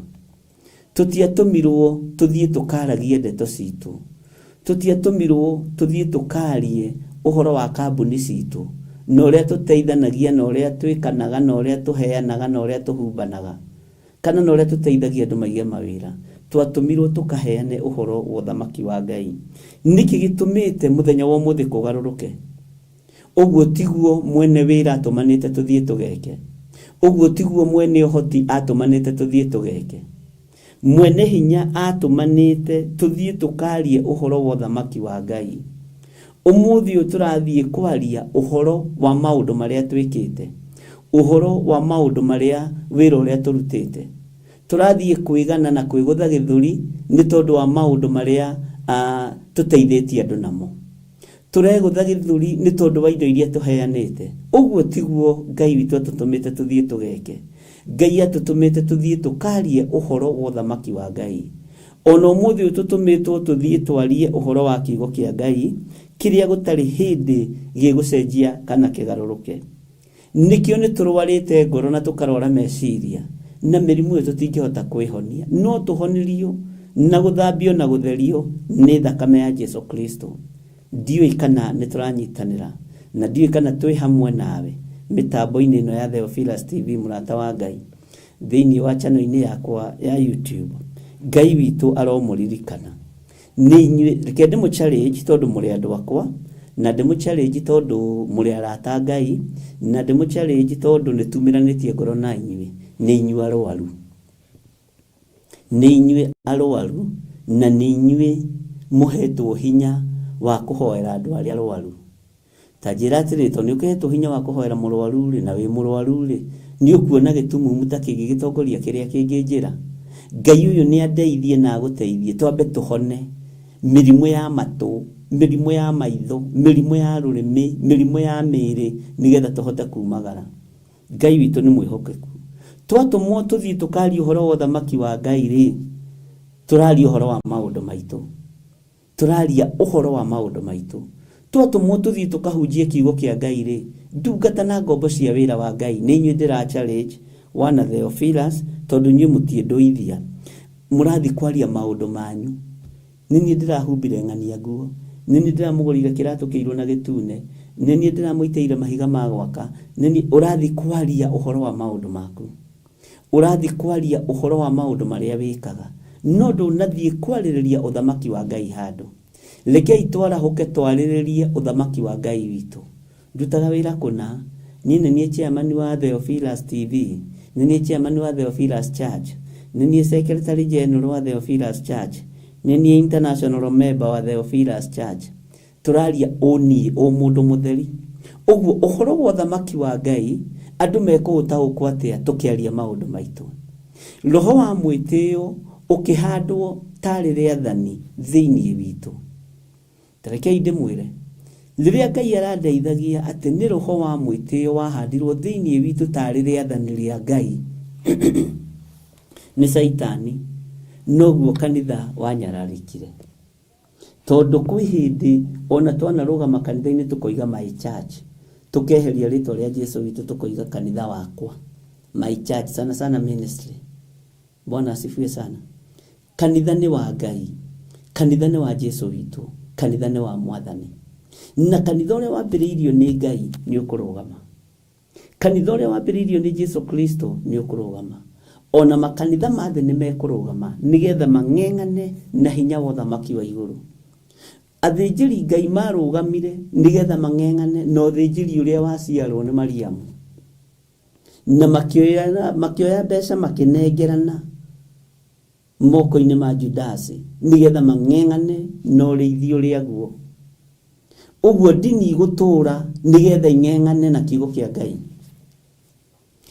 tũtiatũmirwo tũthiĩ tũkaragie ndeto citũ, tũtiatũmirwo tũthiĩ tũkarie ũhoro wa kambuni citũ, na ũrĩa tũteithanagia, na ũrĩa twĩkanaga, na ũrĩa tũheanaga, na ũrĩa tũhumbanaga, kana na ũrĩa tũteithagia andũ maige mawĩra. Twatũmirwo tũkaheane ũhoro wa ũthamaki wa Ngai. Nĩkĩ gĩtũmĩte mũthenya wa ũmũthĩ kũgarũrũke? Ũguo tiguo mwene wĩra atũmanĩte tũthiĩ tũgeke, ũguo tiguo mwene ũhoti atũmanĩte tũthiĩ tũgeke, mwene hinya atũmanĩte tũthiĩ tũkarie ũhoro wa ũthamaki wa Ngai. Ũmũthĩ ũyũ tũrathiĩ kwaria ũhoro wa maũndũ marĩa twĩkĩte, ũhoro wa maũndũ marĩa wĩra ũrĩa tũrutĩte. Tũrathiĩ kwĩgana na kwĩgũtha gĩthũri nĩ tondũ wa maũndũ marĩa tũteithĩtie andũ namo. Tũregũtha gĩthũri nĩ tondũ wa indo iria tũheanĩte. Ũguo tiguo Ngai witũ atũtũmĩte tũthiĩ tũgeke. Ngai atũtũmĩte tũthiĩ tũkarie ũhoro wa ũthamaki wa Ngai. Ona ũmũthĩ ũyũ tũtũmĩtwo tũthiĩ twarie ũhoro wa kiugo kĩa Ngai, kĩrĩa gũtarĩ hĩndĩ gĩgũcenjia kana kĩgarũrũke. Nĩkĩo nĩ tũrwarĩte ngoro na tũkarwara meciria, na mĩrimũ ĩyo tũtingĩhota kwĩhonia, no tũhonirio na gũthambio na gũtherio nĩ thakame ya Jesu Kristo. Ndiũĩ kana nĩ tũranyitanĩra, na ndiũĩ kana twĩ hamwe nawe mĩtambo-inĩ ĩno ya Theophilus TV mũrata wa Ngai, thĩinĩ wa channel-inĩ yakwa ya YouTube. Ngai witũ aromũririkana. Nĩ inyuĩ, reke ndĩmũ-challenge tondũ mũrĩ andũ akwa, na ndĩmũ-challenge tondũ mũrĩ arata Ngai, na ndĩmũ-challenge tondũ nĩ tumĩranĩtie ngoro na inyuĩ. Nĩ inyuĩ arwaru, nĩ inyuĩ arwaru, na nĩ inyuĩ mũhetwo hinya wa kũhoera andũ arĩa arwaru. Ta njĩra atĩrĩ, tondũ nĩ ũkĩhetwo hinya wa kũhoera mũrwaru rĩ, na wĩ mũrwaru rĩ, nĩ ũkuona gĩtumumu ta kĩngĩgĩtongoria kĩrĩa kĩngĩ njĩra. Ngai ũyũ nĩ andeithie na agũteithie twambe tũhone mĩrimũ ya matũ, mĩrimũ ya maitho, mĩrimũ ya rũrĩmĩ, mĩrimũ ya mĩĩrĩ, nĩgetha tũhote kumagara. Ngai witũ nĩ mwĩhokeku. Twatũmwo tũthiĩ tũkaria ũhoro wa ũthamaki wa Ngai rĩ, tũraria ũhoro wa maũndũ maitũ. Tũraria ũhoro wa maũndũ maitũ. Twatũmwo tũthiĩ tũkahunjie kiugo kĩa Ngai rĩ, ndungata na ngombo cia wĩra wa Ngai nĩ inyuĩ ndĩra challenge wana Theophilus, tondũ inyuĩ mũtiĩndũithia. Mũrathiĩ kwaria maũndũ manyu. Nĩ niĩ ndĩrahumbire ng'ania nguo. Nĩ niĩ ndĩramũgũrire kĩratũ kĩirũ na gĩtune. Nĩ niĩ ndĩramũiteire mahiga ma gwaka. Nĩ niĩ ũrathiĩ kwaria ũhoro wa maũndũ maku. Ũrathiĩ kwaria ũhoro wa maũndũ marĩa wĩkaga. No ndũnathiĩ kwarĩrĩria ũthamaki wa Ngai handũ. Rekei twarahũke twarĩrĩrie ũthamaki wa Ngai witũ. Ndutaga wĩra kũna. Niĩ nĩ niĩ chairman wa Theophilus TV. Nĩ niĩ chairman wa Theophilus Church. Nĩ niĩ secretary general wa Theophilus Church. Nĩ niĩ international member wa Theophilus Church. Tũraria ũniĩ mũndũ mũtheri. Ũguo ũhoro wa ũthamaki wa Ngai andũ mekũũtaũkwo atĩa tũkĩaria maũndũ maitũ. Roho wa mwĩtĩo ũkĩhandwo tarĩ rĩathani thĩinĩ witũ. Tarekei ndĩmwĩre, rĩrĩa Ngai arandeithagia atĩ nĩ roho wa mwĩtĩo wahandirwo thĩinĩ witũ tarĩ rĩathani rĩa Ngai nĩ Saitani, noguo kanitha wanyararĩkire. Tondũ kwĩ hĩndĩ ona twanarũgama kanitha-inĩ tũkoiga my church, tũkeheria rĩtwa rĩa Jesũ witũ tũkoiga kanitha wakwa, my church, sana sana ministry. Bwana asifiwe sana. Kanitha nĩ wa Ngai, kanitha nĩ wa Jesũ witũ, kanitha nĩ wa Mwathani. Na kanitha ũrĩa wambĩrĩirio nĩ Ngai nĩ ũkũrũgama. Kanitha ũrĩa wambĩrĩirio nĩ Jesũ Kristo nĩ ũkũrũgama. Ona makanitha mathe nĩ mekũrũgama nĩgetha mang'eng'ane na hinya wa ũthamaki wa igũrũ. Athĩnjĩri Ngai marũgamire nĩgetha mang'eng'ane na ũthĩnjĩri ũrĩa waciarwo nĩ Mariamu. Na makĩoya mbeca makĩnengerana moko-inĩ ma Judasi nĩgetha mang'eng'ane na ũrĩithio ũrĩa guo. Ũguo ndini igũtũũra nĩgetha ing'eng'ane na kiugo kĩa Ngai.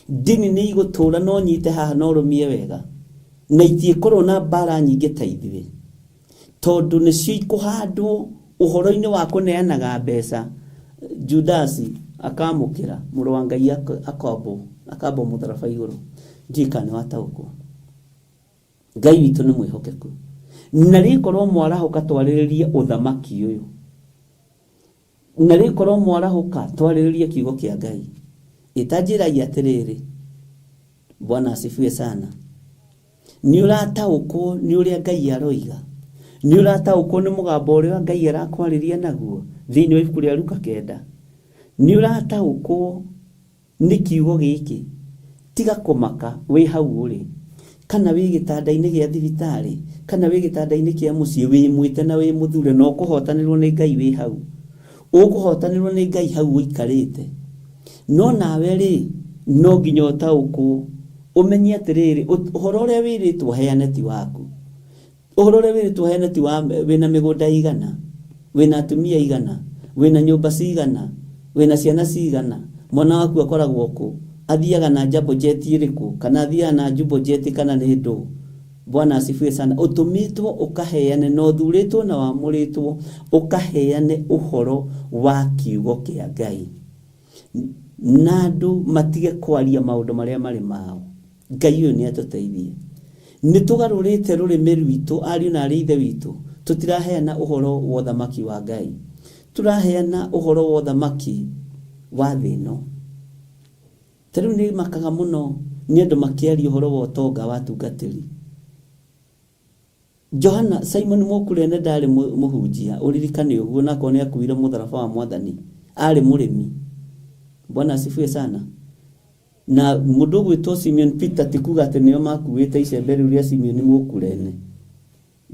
Dini nĩ igũtũũra no nyite haha no rũmie wega. Na itiĩkorwo na mbara nyingĩ ta ithuĩ. Tondũ nĩcio ikũhandwo ũhoro-inĩ wa kũneanaga mbeca. Judasi akamũkĩra mũrũ wa Ngai akambwo mũtharaba igũrũ. Njika nĩ wataũkwo. Ngai witũ nĩ mwĩhokeku. Na rĩkorwo mwarahũka twarĩrĩrie ũthamaki ũyũ. Na rĩkorwo mwarahũka twarĩrĩrie kiugo kĩa Ngai. Itanjĩragia atĩrĩrĩ, Bwana asifiwe sana. Nĩ ũrataũkwo nĩ ũrĩa Ngai aroiga. Nĩ ũrataũkwo nĩ mũgambo ũrĩa Ngai arakwarĩria naguo thĩinĩ wa ibuku rĩa Luka 9. Nĩ ũrataũkwo nĩ kiugo gĩkĩ. Tiga kũmaka wĩ hau ũrĩ. Kana wĩ gĩtanda-inĩ gĩa thibitarĩ, kana wĩ gĩtanda-inĩ kĩa mũciĩ wĩ mwĩte na wĩ mũthure no kũhotanĩrwo nĩ Ngai wĩ hau. Ũkũhotanĩrwo nĩ Ngai hau ũikarĩte. No nawe rĩ, no nginya ũtaũkwo ũmenye atĩrĩrĩ, ũhoro ũrĩa wĩrĩtwo heane ti waku. Ũhoro ũrĩa wĩrĩtwo heane ti wa wĩna mĩgũnda igana, wĩna atumia igana, wĩna nyũmba cigana, wĩna ciana cigana, mwana waku akoragwo kũ, athiaga na jambo jet ĩrĩkũ, kana athiaga na jumbo jet kana nĩ ndũ. Bwana asifiwe sana. Ũtũmĩtwo ũkaheane na ũthurĩtwo na wamũrĩtwo ũkaheane ũhoro wa kiugo kĩa Ngai. Na andũ matige kwaria maũndũ marĩa marĩ mao. Ngai ũyũ nĩ atũteithie. Nĩ tũgarũrĩte rũrĩmĩ rwitũ, ariũ na arĩ ithe witũ. Tũtiraheana ũhoro wa ũthamaki wa Ngai. Tũraheana ũhoro wa ũthamaki wa thĩ ĩno. Tarĩu nĩ makaga mũno nĩ andũ makĩaria ũhoro wa ũtonga wa tungatĩri. Johana Simon Mũkurene ndarĩ mũhunjia, ũririkane ũguo na kone akuire mũtharaba wa Mwathani. Arĩ mũrĩmi. Bwana asifiwe sana. Na mũndũ gwĩtwo Simeon Peter tikuga atĩ nĩo makuĩte icembe rĩu rĩa Simeon Mũkurene.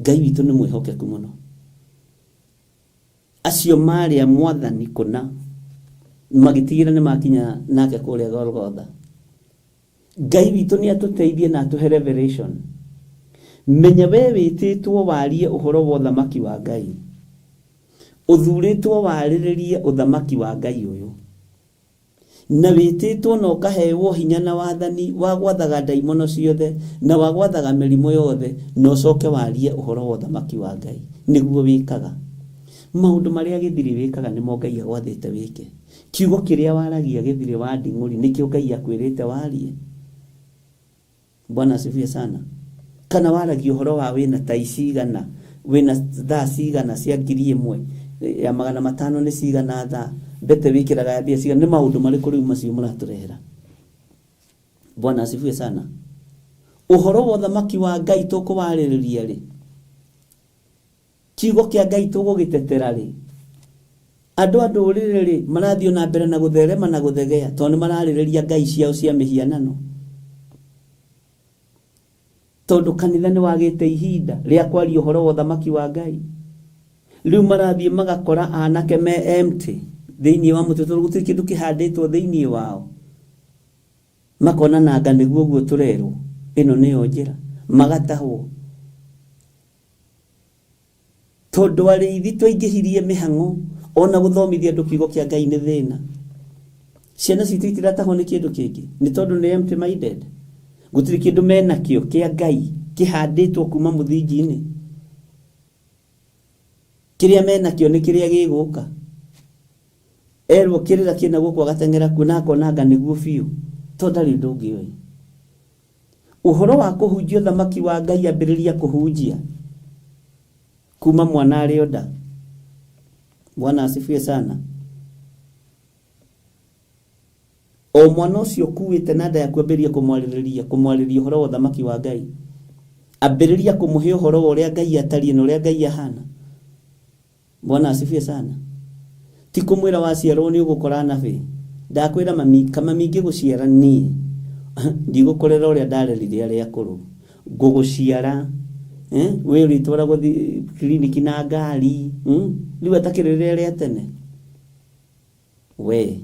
Ngai witũ nĩ mwĩhokeku mũno. Acio marĩ a Mwathani kũna magĩtigĩra nĩ makinya nake kũrĩa Golgotha. Ngai witũ nĩ atũteithie na atũhe revelation. menya we wĩtĩtwo warie ũhoro wa ũthamaki wa Ngai, ũthurĩtwo warĩrĩrie ũthamaki wa Ngai ũyũ, na wĩtĩtwo na ũkaheo hinya na wathani wa gwathaga ndaimono ciothe na wa gwathaga mĩrimũ yothe, na ũcoke warie ũhoro wa ũthamaki wa Ngai. Nĩguo wĩkaga maũndũ marĩa gĩthiri wĩkaga nĩmo Ngai agwathĩte wĩke. Kiugo kĩrĩa waragia gĩthiri wa nding'ũri nĩkĩo Ngai akwĩrĩte warie. Bwana asifiwe sana. Kana waragia ũhoro wa wĩna tai cigana, wĩna thaa cigana cia 1,000 ya 500 nĩ cigana thaa, mbete wĩkĩraga ya mbia cigana, nĩ maũndũ marĩkũ rĩu macio mũratũrehera? Bwana asifiwe sana. Ũhoro wa ũthamaki wa Ngai tũkũwarĩrĩria rĩ? Kiugo kĩa Ngai tũgũgĩtetera rĩ? Andũ a ndũrĩrĩ rĩ marathiĩ na mbere na gũtherema na gũthegea tondũ nĩ mararĩrĩria ngai ciao cia mĩhianano, tondũ kanitha nĩ wagĩte ihinda rĩa kwaria ũhoro wa ũthamaki wa Ngai. Rĩu marathiĩ magakora anake me empty thĩinĩ wa mũtwe, tondũ gũtirĩ kĩndũ kĩhandĩtwo thĩinĩ wao, makona nanga nĩguo guo tũrerwo ĩno nĩyo njĩra, magatahwo. Tondũ arĩithi twaingĩhirie mĩhang'o, ona gũthomithia andũ kiugo kĩa Ngai nĩ thĩna. Ciana citũ itiratahwo nĩ kĩndũ kĩngĩ, nĩ tondũ nĩ empty minded. Gũtirĩ kĩndũ menakĩo kĩa Ngai kĩhandĩtwo kuma mũthingi-inĩ. Kĩrĩa menakĩo nĩ kĩrĩa gĩgũka. Erwo kĩrĩra kĩna gũkũ agateng'era kuo na akonanga nĩguo biũ, tondũ ndarĩ ũndũ ũngĩ oĩ. Ũhoro wa kũhunjia ũthamaki wa Ngai ambĩrĩria kũhunjia kuma mwana arĩ o nda. Bwana asifiwe sana. O mwana ũcio kuĩte na nda ya kwambĩrĩria kũmwarĩria ũhoro wa ũthamaki wa Ngai, ambĩrĩria kũmũhe ũhoro wa ũrĩa Ngai atariĩ na ũrĩa Ngai ahana. Bwana asifiwe sana. Ti kũmwĩra waciarwo nĩ ũgũkora nabe. Ndakwĩra mami, kama mingĩ gũciara niĩ ndigũkorera ũrĩa ndarerire arĩa akũrũ. Ngũgũciara we ũrĩtwara gũthiĩ kliniki na ngari, rĩu atakĩrĩrĩra rĩa tene. We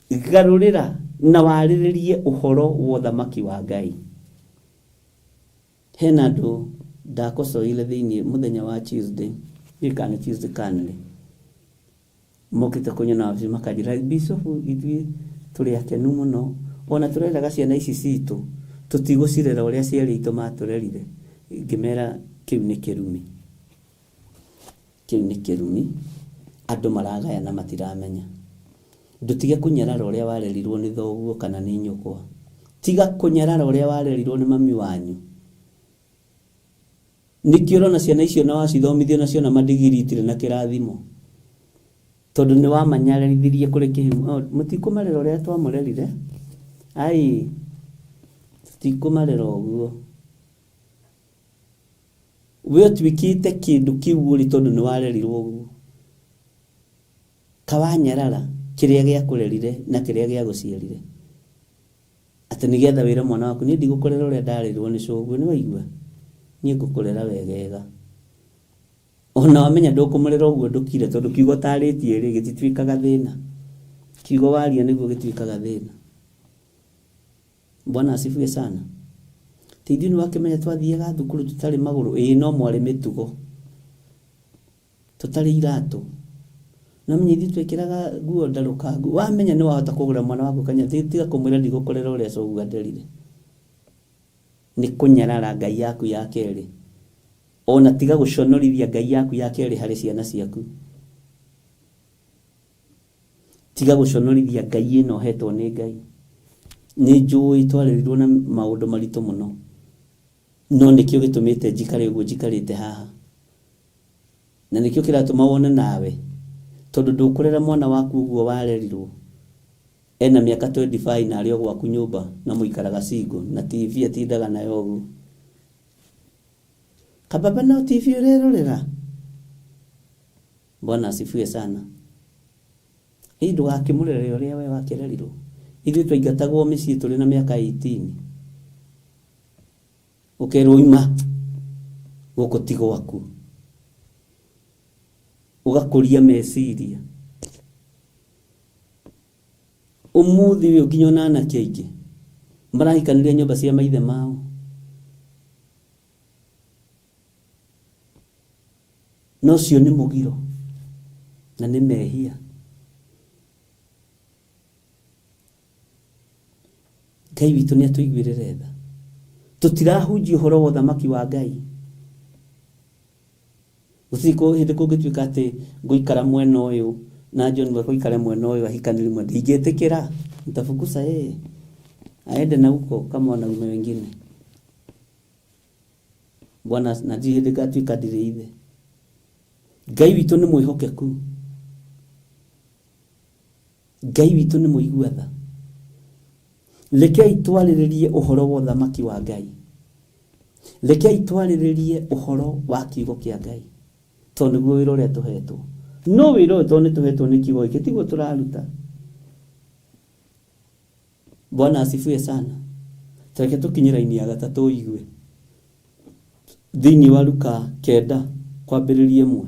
garũrĩra na warĩrĩrie ũhoro wa ũthamaki wa Ngai. Hena andũ ndakocoire thĩinĩ mũthenya wa Tuesday, gĩkana Tuesday kanĩrĩ, mokĩte kũnyona wabici makanjĩra, Bishop ithuĩ tũrĩ akenu mũno, ona tũreraga ciana ici citũ tũtigũcirera ũrĩa ciarĩ itũ matũrerire. Ngĩmera kĩu nĩ kĩrumi. Kĩu nĩ kĩrumi. Andũ maragaya na matiramenya. Ndũtige kũnyarara ũrĩa warerirwo nĩ thoguo kana nĩ nyũkwa. Tiga kũnyarara ũrĩa warerirwo nĩ mami wanyu. Nĩkĩo ũrona ciana icio na wacithomithio nacio na madigiri itirĩ na kĩrathimo, tondũ nĩ wamanyarithirie kũrĩ kĩhumo. Mũtikũmarera ũrĩa twamũrerire. Ai, tũtikũmarera ũguo. We ũtuĩkĩte kĩndũ kĩu ũrĩ tondũ nĩ warerirwo ũguo. Kawanyarara kĩrĩa gĩakũrerire na kĩrĩa gĩagũciarire, atĩ nĩgetha wĩra mwana waku, niĩ ndigũkũrera ũrĩa ndarerwo nĩ cũguo, nĩ waigua, niĩ ngũkũrera wegega. Ona wamenya ndũkũmũrera ũguo ndũkire, tondũ kiugo tarĩtie rĩ gĩtituĩkaga thĩna. Kiugo waria nĩguo gĩtuĩkaga thĩna. Bwana asifiwe sana. Teithio nĩ wakĩmenya twathiaga thukuru tũtarĩ magũrũ, no mwarĩ mĩtugo, tũtarĩ iratũ. Na menya ithuĩ twekĩraga nguo ndarũkangu. Wamenya nĩ wahota kũgũra mwana waku kanya, tiga kũmwĩra ndigũkũrera ũrĩa cũguo anderire. Nĩ kũnyarara Ngai yaku ya kerĩ. Ona tiga gũconorithia Ngai yaku ya kerĩ harĩ ciana ciaku. Tiga gũconorithia Ngai ĩno hetwo nĩ Ngai. Nĩ njũĩ twarĩrirwo na maũndũ maritũ mũno, no nĩkĩo gĩtũmĩte njikare ũguo njikarĩte haha, na nĩkĩo kĩratũma wone nawe, tondũ ndũkũrera mwana waku ũguo warerirwo ena mĩaka 25 na arĩ o gwaku nyũmba na mũikaraga single na TV atindaga nayo ũguo. Kababa no TV ũrerorera. Bwana asifiwe sana. Hii ndũgakĩmũrere ũrĩa we wakĩrerirwo. Ithuĩ twaingatagwo mĩciĩ tũrĩ na mĩaka 18. Ũkerwo ima gũkũ ti gwaku, ũgakũria meciria. Ũmũthĩ wĩ nginya na anake aingĩ marahikanĩria nyũmba cia maithe mao. no cio nĩ mũgiro na nĩ mehia. Ngai witũ nĩ atũiguĩrĩre tha. Tũtirahunjia ũhoro wa ũthamaki wa Ngai. Gũtirĩ hĩndĩ kũngĩtuĩka atĩ ngũikara mwena ũyũ na John gũikara mwena ũyũ ahikanĩri mwe, ndingĩtĩkĩra. Nitafukusa yeye aende na huko kama wanaume wengine. Bwana na hĩndĩ ngatuĩka ndirĩ ithe. Ngai witũ nĩ mwĩhokeku. Ngai witũ nĩ mũigua tha. Rekei twarĩrĩrie ũhoro wa ũthamaki wa Ngai. Rekei twarĩrĩrie ũhoro wa kiugo kĩa Ngai. Tondũ nĩguo wĩra ũrĩa tũhetwo. No wĩra ũyũ tondũ nĩtũhetwo nĩ kiugo gĩkĩ tiguo tũraruta. Bwana asifiwe sana. Tareke tũkinyĩra ini ya gatatũ igue. Thĩinĩ wa Luka 9 kwambĩrĩria 1.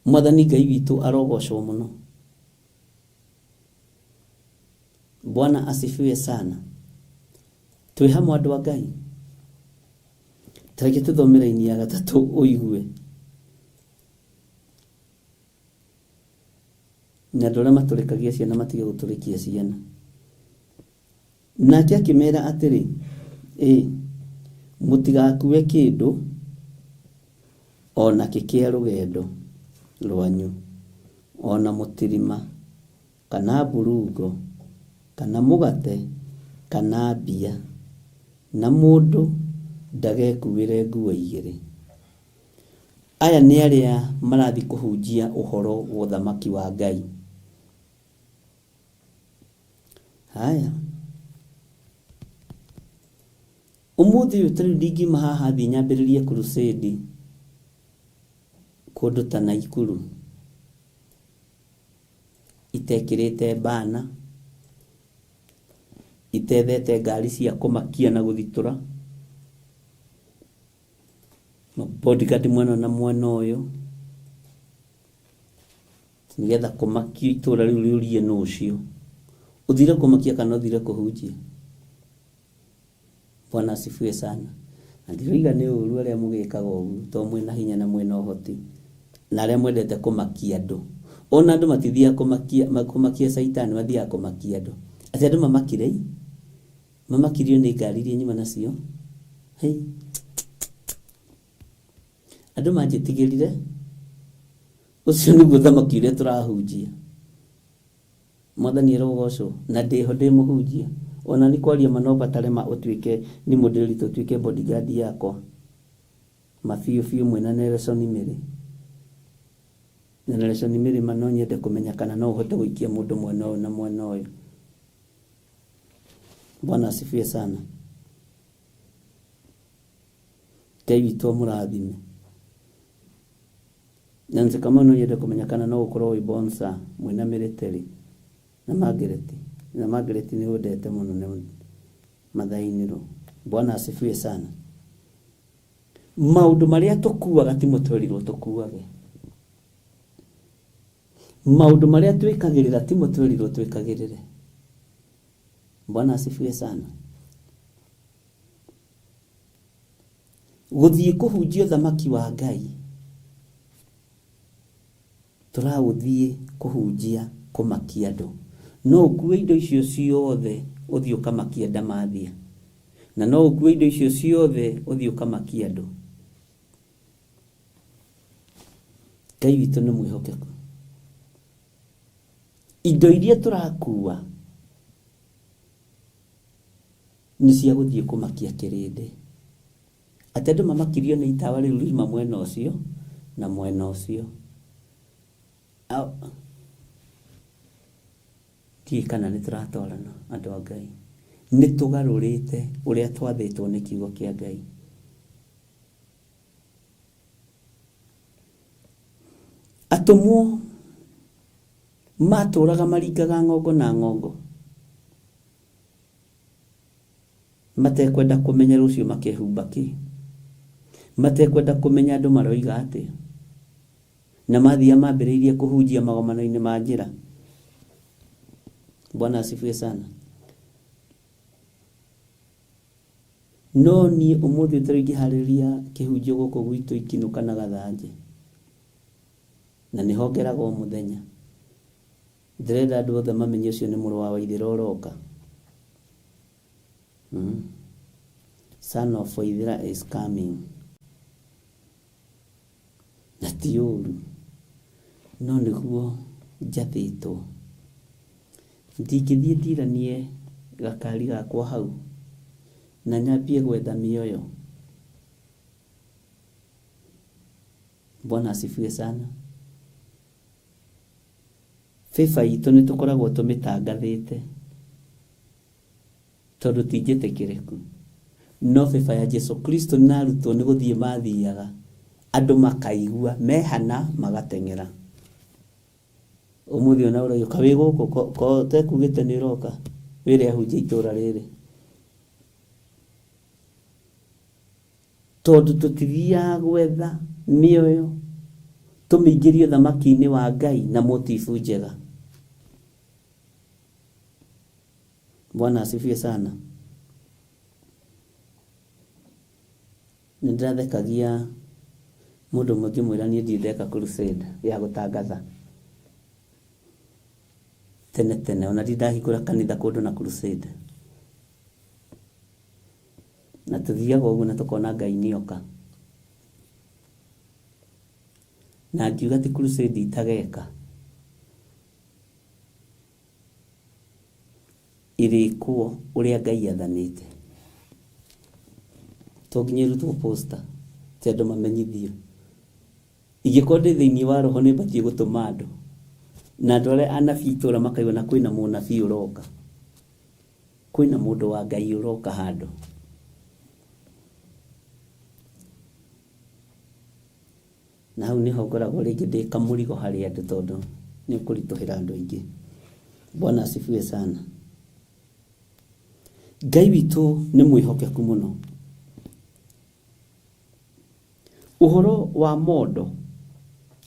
Mwathani Ngai witũ arogocwo mũno. Bwana asifiwe sana. Twĩ hamwe andũ a Ngai. Tareke tũthomere ini ya gatatũ ũigue. Na andũ arĩa matũrĩkagia ciana matige gũtũrĩkia ciana. Nake akĩmera atĩrĩ, mũtigakue kĩndũ ona kĩkĩa rũgendo rwanyu, ona mũtirima kana burungo kana mũgate kana mbia, na mũndũ ndagekuĩre nguo igĩrĩ. Aya nĩ arĩa marathi kũhunjia ũhoro wa ũthamaki wa Ngai. Haya. Ũmũthĩ ũtarĩ ndingima haha thiĩ nyambĩrĩrie crusade kũndũ ta Naikuru. Itekĩrĩte bana, itethete ngari cia kũmakia na gũthitũra, bodyguard mwena na mwena ũyũ, nĩgetha kũmakia itũra rĩu rĩũrie nũ ũcio. Ũthire kũmakia kana ũthire kũhunjia? Bwana asifiwe sana. Na ndiroiga nĩ ũru arĩa mũgĩkaga ũguo, to mwĩna hinya na mwĩna ũhoti, na arĩa mwendete kũmakia andũ. Ona andũ matithiaga kũmakia Saitani, mathiaga kũmakia andũ. Atĩ andũ mamakire, mamakirio nĩ ngari iria nyuma nacio. Hei, andũ manjĩtigĩrire, ũcio nĩguo ũthamaki ũrĩa tũrahunjia. Mwathani arogocwo na ndĩho ndĩmũhunjia. Ona nĩ kwaria manoba tarema ũtuĩke nĩ mũndĩrito ũtuĩke bodyguard yakwa. Mabiũ mwena Nelson Mĩrĩ. Na Nelson Mĩrĩ no nyende kũmenya kana no ũhote gũikia mũndũ mwena ũyũ na mwena ũyũ. Bwana asifiwe sana. Ngai witũ amũrathime. Na nse kama no nyende kũmenya kana no ũkorwo wĩ bonsa mwena military na Margaret. Na Margaret nĩ ũndete mũno nĩ mathainĩro. Bwana asifiwe sana. Maũndũ marĩa tũkuaga ti mũtwerirwo tũkuage. Maũndũ marĩa twĩkagĩrĩra ti mũtwerirwo twĩkagĩrĩre. Bwana asifiwe sana. Gũthiĩ kũhunjia ũthamaki wa Ngai. Tũragũthiĩ kũhunjia kũmakia andũ. No ũkue indo icio ciothe ũthiĩ ũkamakia ndamathia. Na no ũkue indo icio ciothe ũthiĩ ũkamakia andũ. Ngai witũ nĩ mwĩhokeku. Indo iria tũrakua nĩ cia gũthiĩ kũmakia kĩrĩndĩ. Atĩ andũ mamakirio nĩ itawa rĩu rĩuma mwena ũcio na mwena ũcio. Kana nĩ tũratwarana andũ a Ngai. Nĩ tũgarũrĩte ũrĩa twathĩtwo nĩ kiugo kĩa Ngai. Atũmwo matũraga maringaga ng'ongo na ng'ongo. Matekwenda kũmenya rũciũ makehumba kĩ. Matekwenda kũmenya andũ maroiga atĩa. Na mathiĩ mambĩrĩirie kũhunjia magomano-inĩ ma njĩra. Bwana asifiwe sana. no ni umuthi utarigi hariria kihunjio goko gwitu ikinuka na gathanje na ni hongeraga o muthenya ndirenda andu othe mamenye ucio ni muru wa Waithira uroka. Son of Waithira is coming. Na ti uru no niguo njathĩtwo ndingĩthiĩ ndiranie gakari gakwa hau na nyambie gwetha mĩoyo. Bwana asifiwe sana. Fifa itũ nĩ tũkoragwo tũmĩtangathĩte tondũ tinjĩtĩkĩrĩku, no Fifa ya Jesu Kristo nĩ arutwo nĩ gũthiĩ mathiaga andũ makaigua mehana magateng'era. Umuthi ona ũragĩũka wĩ gũkũ ko tekugĩte nĩ ũroka wĩre ahunjia itũra rĩrĩ, tondũ tũtithiaga gwetha mĩoyo tũmĩingĩrie thamaki-inĩ wa Ngai na motifu njega. Bwana asifiwe sana. Nĩndĩrathekagia mũndũ mũngĩ mwĩra niĩ ndindeka crusade ya gũtangatha tene ona ndindahingũra kanitha kũndũ na crusade, na tũthiaga ũguo na tũkona Ngai nĩoka na ngiuga ti crusade itageka irĩkuo ũrĩa Ngai athanĩte. To nginya irutwo poster ti andũ mamenyithio. Ingĩkorwo ndĩ thĩinĩ wa roho nĩ batiĩ gũtũma andũ na andũ arĩa anabii itũra makaigua na kwĩna mũnabii ũroka, kwĩna mũndũ wa Ngai ũroka handũ. Na hau nĩho ngoragwo rĩngĩ ndĩ kamũrigo harĩ andũ tondũ nĩ ũkũritũhĩra andũ aingĩ. Bwana asifiwe sana. Ngai witũ nĩ mwĩhokeku mũno. Ũhoro wa mondo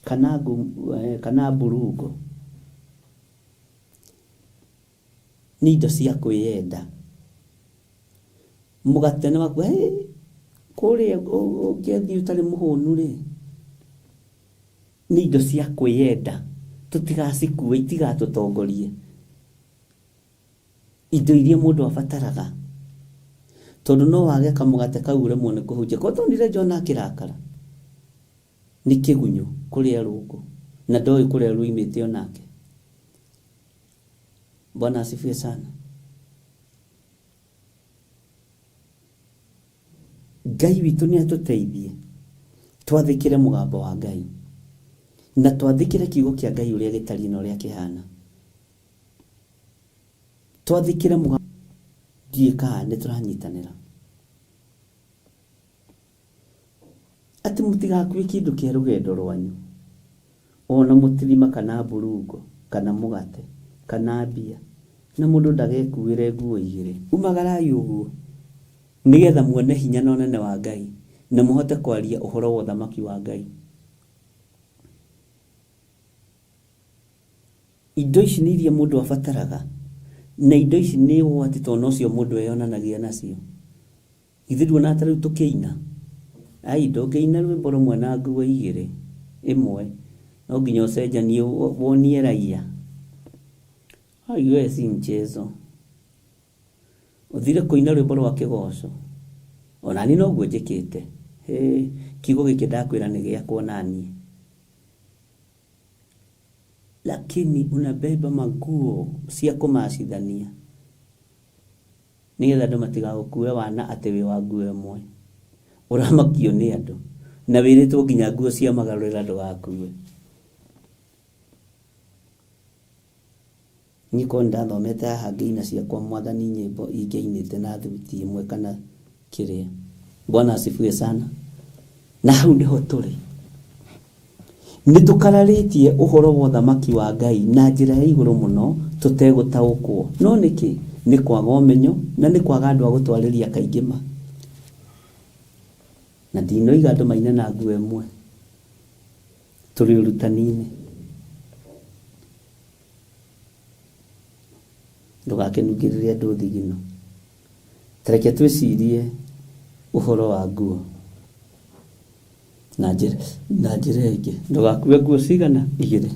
kana mburungo nĩ indo cia kwĩyenda. Mũgate nĩ waku kũrĩa ũngĩthiĩ ũtarĩ mũhũnu rĩ, nĩ indo cia kwĩyenda. Tũtigacikue itigatũtongorie. Indo iria mũndũ abataraga, tondũ no wage kamũgate kau ũremwo nĩ kũhunjia. Ko tonire Jona akĩrakara nĩ kĩgunyũ kũrĩa rũkũ na ndoĩ kũrĩa ruimĩte onake. Bwana asifiwe sana. Ngai witũ nĩ atũteithie twathĩkĩre mũgambo wa Ngai na twathĩkĩre kiugo kĩa Ngai ũrĩa gĩtariĩ na ũrĩa kĩhana. Twathĩkĩre mũgambo ndiĩka nĩ tũranyitanĩra. Ati mũtigakue kĩndũ kĩa rũgendo rwanyu, ona mũtirima kana mburungo kana mũgate kana mbia, na mũndũ ndagekuĩre nguo igĩrĩ. Umagarai ũguo nĩgetha muone hinya na ũnene wa Ngai na mũhote kwaria ũhoro wa ũthamaki wa Ngai. Indo ici nĩ iria mũndũ abataraga, na indo ici nĩ ũgwati tondũ no cio mũndũ eyonanagia nacio. Ithuĩ nduona ta rĩu tũkĩina, ndũngĩina rwĩmbo rũmwe na nguo igĩrĩ, ĩmwe no nginya ũcenjanie wonie raia. Hiyo si mchezo. Uthire kũina rwĩmbo rwa kĩgoco, ona ni no guo njĩkĩte. Kiugo gĩkĩ ndakwĩra nĩ gĩakwa naniĩ. Lakini unabeba maguo cia kũmacithania nĩgetha andũ matigagũkue wana atĩ wĩ wa nguo ĩmwe. Ũramakio nĩ andũ na wĩrĩtwo nginya nguo cia magarũrĩra ndũgakue. Niko ndathomete haha ngĩina ciakwa Mwathani nyĩmbo ingĩinĩte na thuti ĩmwe kana kĩrĩa. Bwana asifiwe sana. Na hau nĩho tũrĩ. Nĩtũkararĩtie ũhoro wa ũthamaki wa Ngai na njĩra ya igũrũ mũno tũtegũtaũkwo. No nĩkĩ? Nĩ kwaga ũmenyo na nĩ kwaga andũ a gũtwarĩria kaingĩ ma. Na ndinoiga andũ maine na nguo ĩmwe. Tũrĩ ũrutani-inĩ. Ndũgakenugĩrĩre andũ thigino. Tareke twĩcirie uhoro wa nguo na njĩra ĩngĩ ndũgakue nguo cigana 2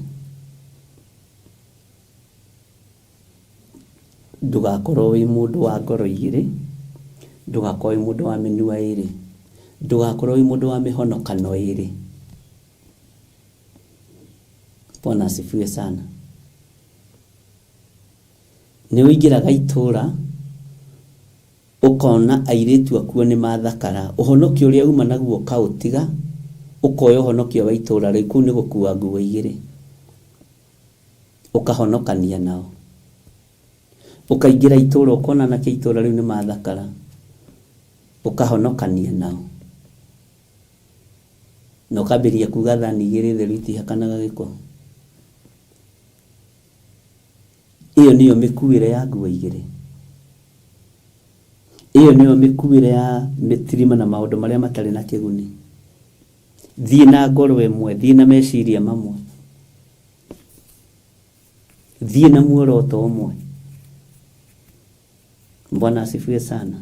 ndũgakorwo wĩ mũndũ wa ngoro 2 ndũgakorwo wĩ mũndũ wa mĩnua 2 ndũgakorwo wĩ mũndũ wa mĩhonokano 2. Bwana asifiwe sana. Nĩ ũingĩraga itũra ukona airĩtu akuo nĩ mathakara, ũhonokio ũrĩa uma naguo kaũtiga, ukoya ũhonokio wa itũra rĩu, kũu nĩ gũkua nguo 2 ukahonokania nao. Ukaingĩra itũra ukona na kĩ itũra rĩu nĩ mathakara, ukahonokania nao. No kabiria kuga thani 2 theru itihakanaga gĩko. Iyo niyo mĩkuĩre ya nguo 2. Iyo niyo mĩkuĩre ya mĩtirima na maũndũ marĩa matarĩ na kĩguni. Thiĩ na ngoro ĩmwe, thiĩ na meciria mamwe, thiĩ na muoroto ũmwe. Bwana asifiwe sana.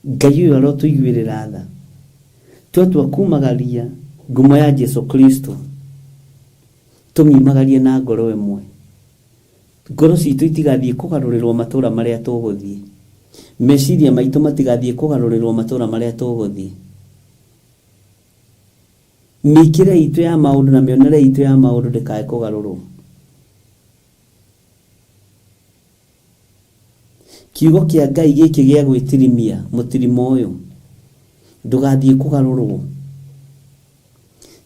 Ngai ũyũ arotũiguĩrĩra tha, twatua kumagaria ngumo ya Jesu Kristo, tumimagarie na ngoro ĩmwe. Ngoro citũ itigathiĩ kũgarũrĩrwo matũra marĩa tũgũthiĩ, meciria maitũ matigathiĩ kũgarũrĩrwo matũra marĩa tũgũthiĩ. Mĩkĩre itũ ya maũndũ na mĩonere itũ ya maũndũ ndĩkae kũgarũrwo. Kiugo kĩa Ngai gĩkĩ gĩa gwĩtirimia mũtirimo ũyũ ndũgathiĩ kũgarũrwo.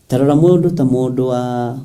Tarora mũndũ ta mũndũ wa